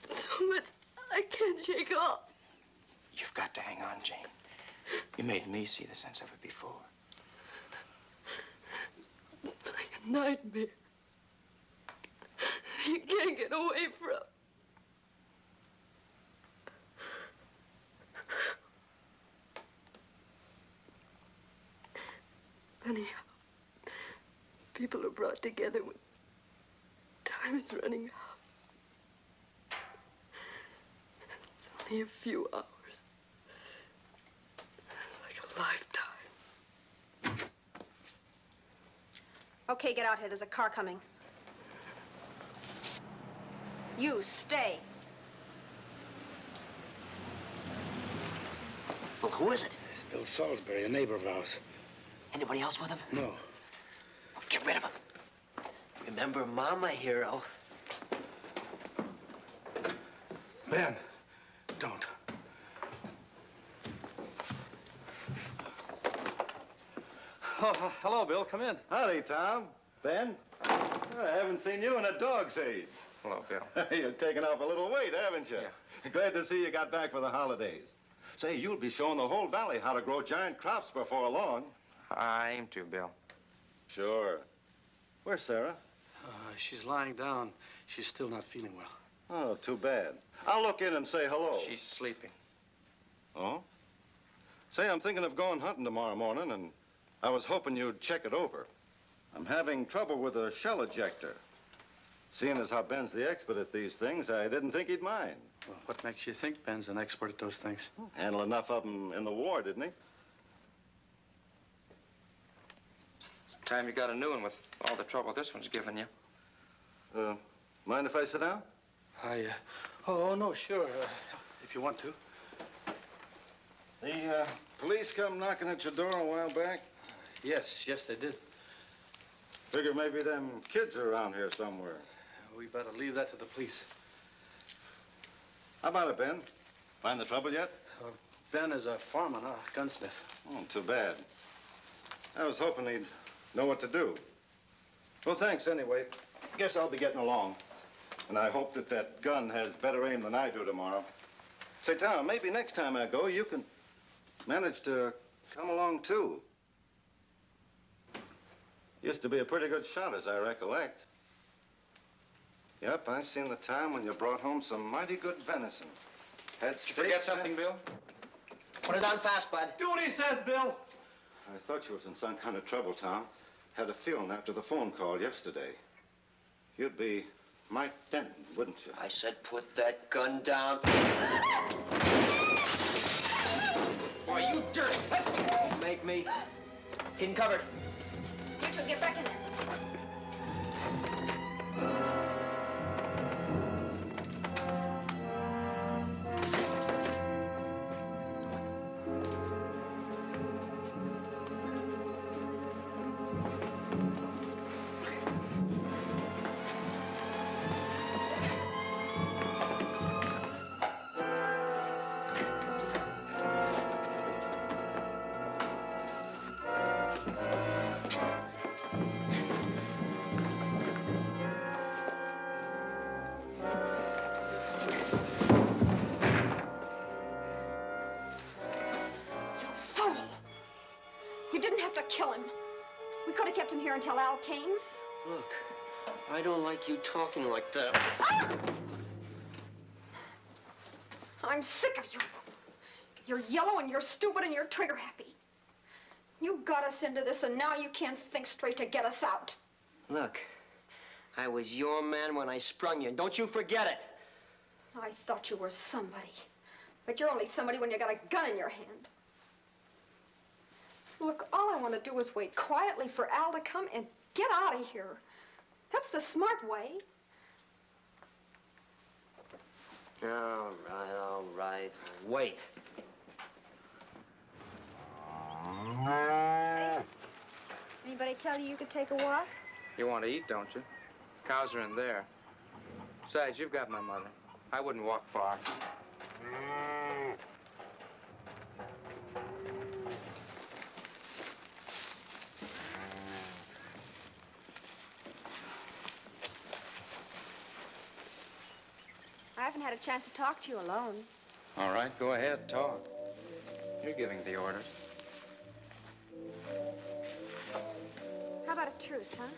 [SPEAKER 3] So much I can't shake off.
[SPEAKER 19] You've got to hang on, Jane. You made me see the sense of it before.
[SPEAKER 3] It's like a nightmare. You can't get away from. Anyhow, people are brought together when time is running out. It's only a few hours. Like a lifetime.
[SPEAKER 1] Okay, get out here. There's a car coming. You stay.
[SPEAKER 5] Well, who is it?
[SPEAKER 13] It's Bill Salisbury, a neighbor of ours.
[SPEAKER 5] Anybody else with him?
[SPEAKER 13] No.
[SPEAKER 5] Well, get rid of him. Remember Mama, hero.
[SPEAKER 13] Ben, don't. Oh, hello, Bill. Come in.
[SPEAKER 20] Howdy, Tom. Ben. I haven't seen you in a dog's age.
[SPEAKER 19] Hello, Bill.
[SPEAKER 20] You've taken off a little weight, haven't you? Yeah. Glad to see you got back for the holidays. Say, you'll be showing the whole valley how to grow giant crops before long.
[SPEAKER 19] I aim to, Bill.
[SPEAKER 20] Sure. Where's Sarah?
[SPEAKER 13] She's lying down. She's still not feeling well.
[SPEAKER 20] Oh, too bad. I'll look in and say hello.
[SPEAKER 19] She's sleeping.
[SPEAKER 20] Oh? Say, I'm thinking of going hunting tomorrow morning, and I was hoping you'd check it over. I'm having trouble with a shell ejector. Seeing as how Ben's the expert at these things, I didn't think he'd mind.
[SPEAKER 13] Well, what makes you think Ben's an expert at those things?
[SPEAKER 20] Handled enough of them in the war, didn't he?
[SPEAKER 19] Time you got a new one with all the trouble this one's given you.
[SPEAKER 20] Mind if I sit down?
[SPEAKER 13] Oh, no, sure. If you want to.
[SPEAKER 20] The police come knocking at your door a while back?
[SPEAKER 13] Yes, they did.
[SPEAKER 20] Figure maybe them kids are around here somewhere.
[SPEAKER 13] We better leave that to the police.
[SPEAKER 20] How about it, Ben? Find the trouble yet?
[SPEAKER 13] Ben is a farmer, not a gunsmith.
[SPEAKER 20] Oh, too bad. I was hoping he'd know what to do. Well, thanks anyway. Guess I'll be getting along. And I hope that that gun has better aim than I do tomorrow. Say, Tom, maybe next time I go, you can manage to come along, too. Used to be a pretty good shot, as I recollect. Yep, I seen the time when you brought home some mighty good venison. Had
[SPEAKER 19] Did you forget something, Bill?
[SPEAKER 5] Put it on fast, bud.
[SPEAKER 13] Do what he says, Bill.
[SPEAKER 20] I thought you was in some kind of trouble, Tom. Had a feeling after the phone call yesterday. You'd be Mike Denton, wouldn't you?
[SPEAKER 5] I said put that gun down.
[SPEAKER 1] Boy, you dirty.
[SPEAKER 5] Don't make me. Hidden covered.
[SPEAKER 1] You two get back in there. You didn't have to kill him. We could have kept him here until Al came.
[SPEAKER 5] Look, I don't like you talking like that.
[SPEAKER 1] Ah! I'm sick of you. You're yellow and you're stupid and you're trigger happy. You got us into this and now you can't think straight to get us out.
[SPEAKER 5] Look, I was your man when I sprung you. Don't you forget it.
[SPEAKER 1] I thought you were somebody. But you're only somebody when you got a gun in your hand. Look, all I want to do is wait quietly for Al to come and get out of here. That's the smart way.
[SPEAKER 5] All right. Wait.
[SPEAKER 1] Hey, anybody tell you could take a walk?
[SPEAKER 19] You want to eat, don't you? Cows are in there. Besides, you've got my mother. I wouldn't walk far.
[SPEAKER 1] I haven't had a chance to talk to you alone.
[SPEAKER 19] All right, go ahead, talk. You're giving the orders.
[SPEAKER 1] How about a truce, huh?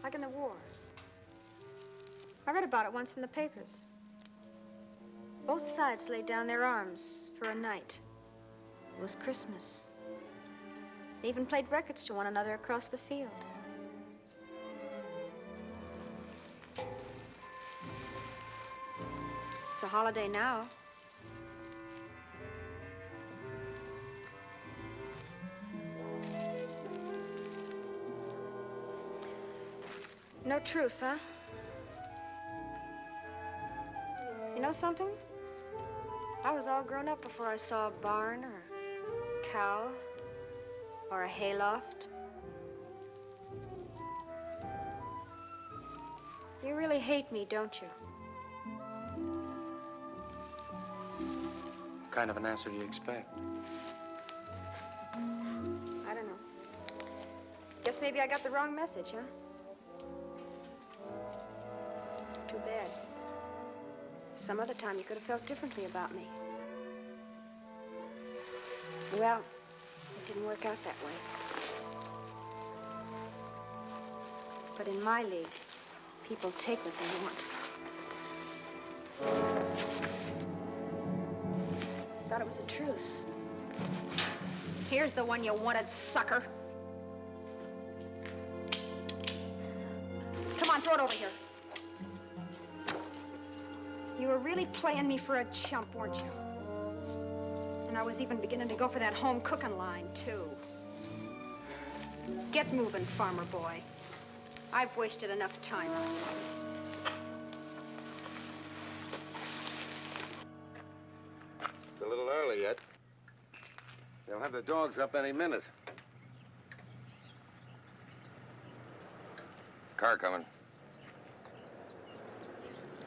[SPEAKER 1] Like in the war. I read about it once in the papers. Both sides laid down their arms for a night. It was Christmas. They even played records to one another across the field. It's a holiday now. No truce, huh?
[SPEAKER 12] know something? I was all grown up before I saw a barn or a cow or a hayloft. You really hate me, don't you?
[SPEAKER 19] What kind of an answer do you expect?
[SPEAKER 12] I don't know. Guess maybe I got the wrong message, huh? Too bad. Some other time you could have felt differently about me. Well, it didn't work out that way. But in my league, people take what they want. Thought it was a truce.
[SPEAKER 1] Here's the one you wanted, sucker. Come on, throw it over here. You were really playing me for a chump, weren't you? And I was even beginning to go for that home cooking line, too. Get moving, farmer boy. I've wasted enough time on you.
[SPEAKER 18] It's a little early yet. They'll have the dogs up any minute.
[SPEAKER 7] Car coming.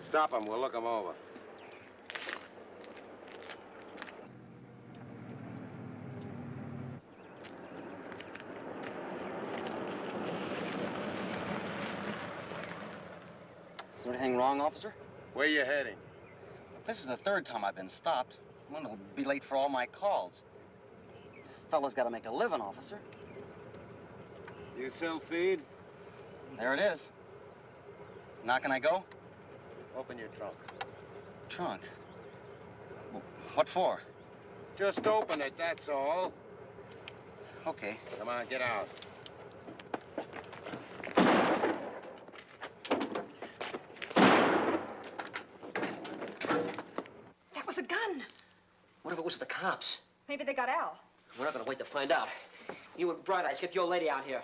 [SPEAKER 18] Stop them. We'll look them over.
[SPEAKER 4] Is there anything wrong, officer?
[SPEAKER 18] Where you heading?
[SPEAKER 4] This is the third time I've been stopped. I'm gonna be late for all my calls. Fella's gotta make a living, officer.
[SPEAKER 18] You sell feed?
[SPEAKER 4] There it is. Now can I go?
[SPEAKER 18] Open your trunk.
[SPEAKER 4] Trunk? What for?
[SPEAKER 18] Just open it, that's all.
[SPEAKER 4] Okay.
[SPEAKER 18] Come on, get out.
[SPEAKER 1] That was a gun.
[SPEAKER 5] What if it was the cops?
[SPEAKER 1] Maybe they got Al.
[SPEAKER 5] We're not gonna wait to find out. You and Bright Eyes, get the old lady out here.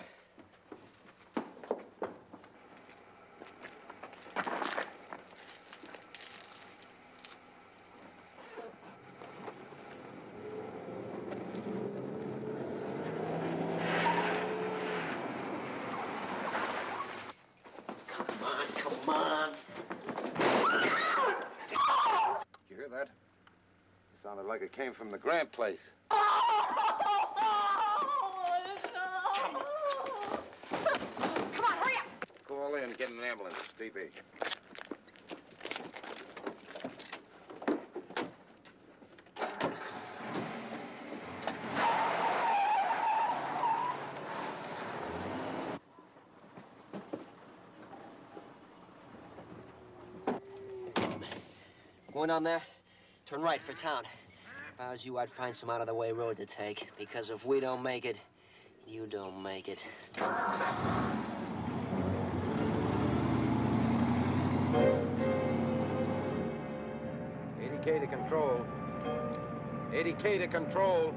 [SPEAKER 5] Come on.
[SPEAKER 18] Did you hear that? It sounded like it came from the Grant place.
[SPEAKER 1] Come on, hurry up.
[SPEAKER 18] Call in, get an ambulance, DB.
[SPEAKER 5] Going down there, turn right for town. If I was you, I'd find some out-of-the-way road to take. Because if we don't make it, you don't make it.
[SPEAKER 18] 80K to control. 80K to control.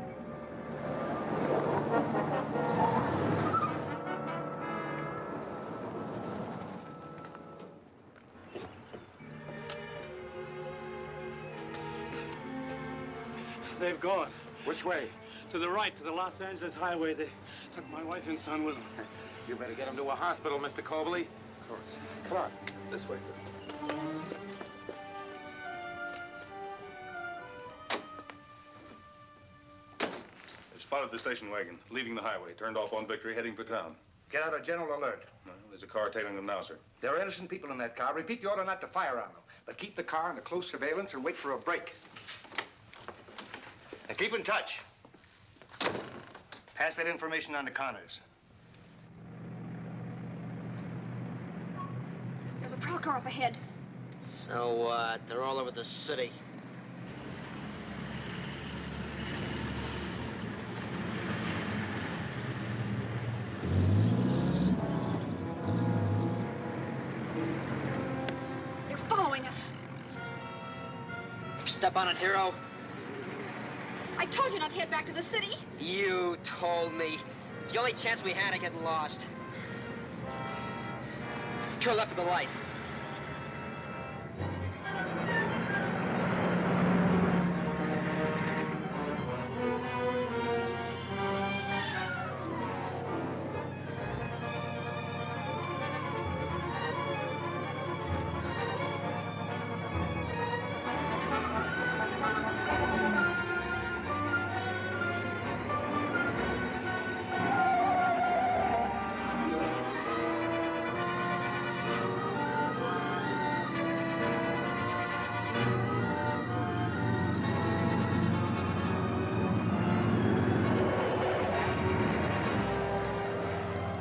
[SPEAKER 13] They've gone.
[SPEAKER 18] Which way?
[SPEAKER 13] To the right, to the Los Angeles highway. They took my wife and son with them.
[SPEAKER 18] You better get them to a hospital, Mr. Cobley. Of course. Come on, this way.
[SPEAKER 20] They spotted the station wagon, leaving the highway, turned off on Victory, heading for town.
[SPEAKER 17] Get out a general alert.
[SPEAKER 20] Well, there's a car tailing them now, sir.
[SPEAKER 17] There are innocent people in that car. Repeat the order not to fire on them. But keep the car under close surveillance and wait for a break. And keep in touch. Pass that information on to Connors.
[SPEAKER 1] There's a prowl car up ahead.
[SPEAKER 5] So what? They're all over the city.
[SPEAKER 1] They're following us.
[SPEAKER 5] Step on it, hero.
[SPEAKER 1] I told you not to head back to the city.
[SPEAKER 5] You told me. The only chance we had of getting lost. Turn left to the light.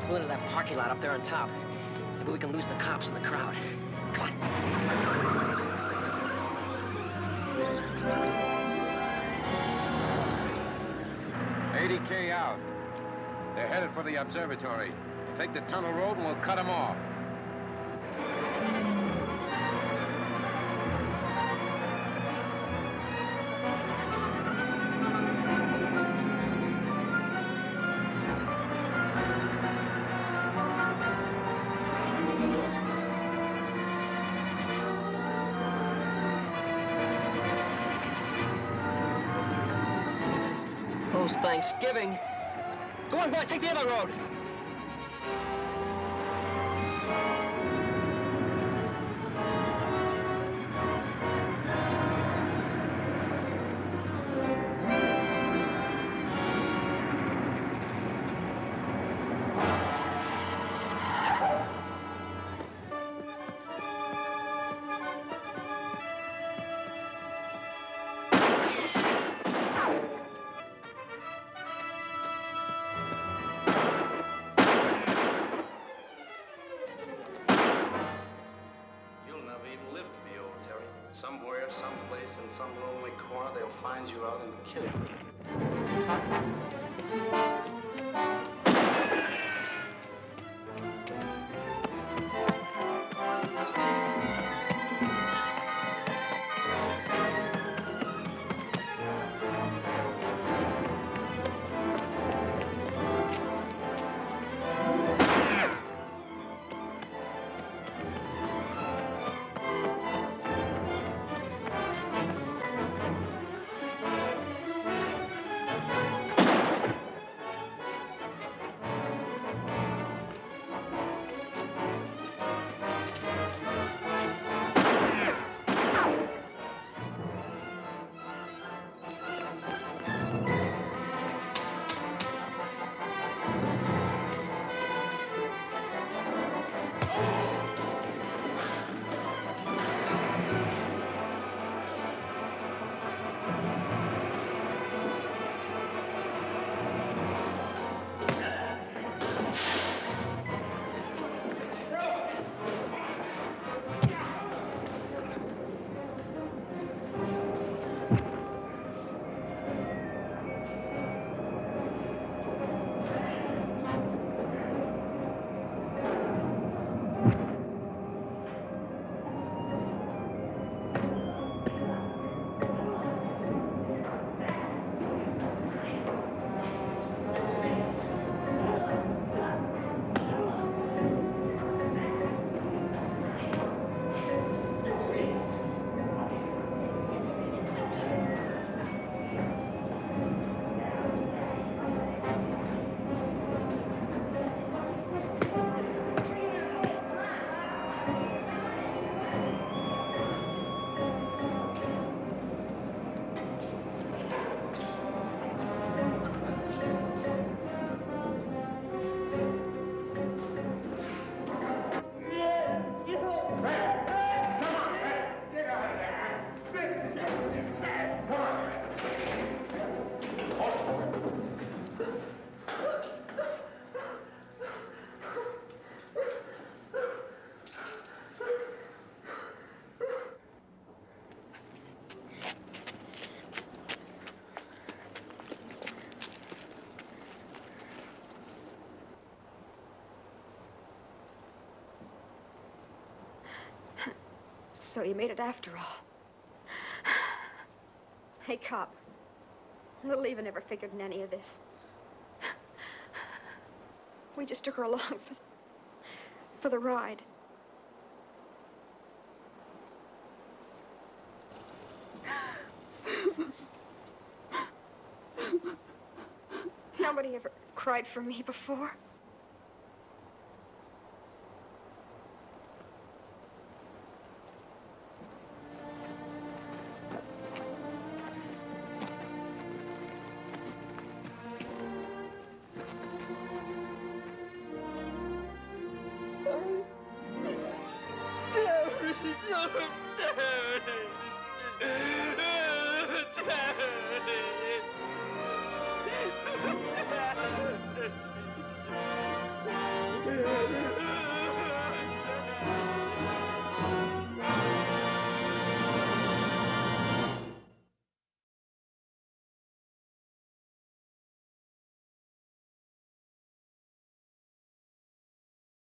[SPEAKER 5] pull into that parking lot up there on top. Maybe we can lose the cops in the crowd. Come on.
[SPEAKER 10] 80K out. They're headed for the observatory. Take the tunnel road and we'll cut them off.
[SPEAKER 5] Thanksgiving. Go on, take the other road.
[SPEAKER 13] Somewhere, someplace, in some lonely corner, they'll find you out and kill you.
[SPEAKER 1] So you made it after all. Hey, cop. Little Eva never figured in any of this. We just took her along for the ride. Nobody ever cried for me before.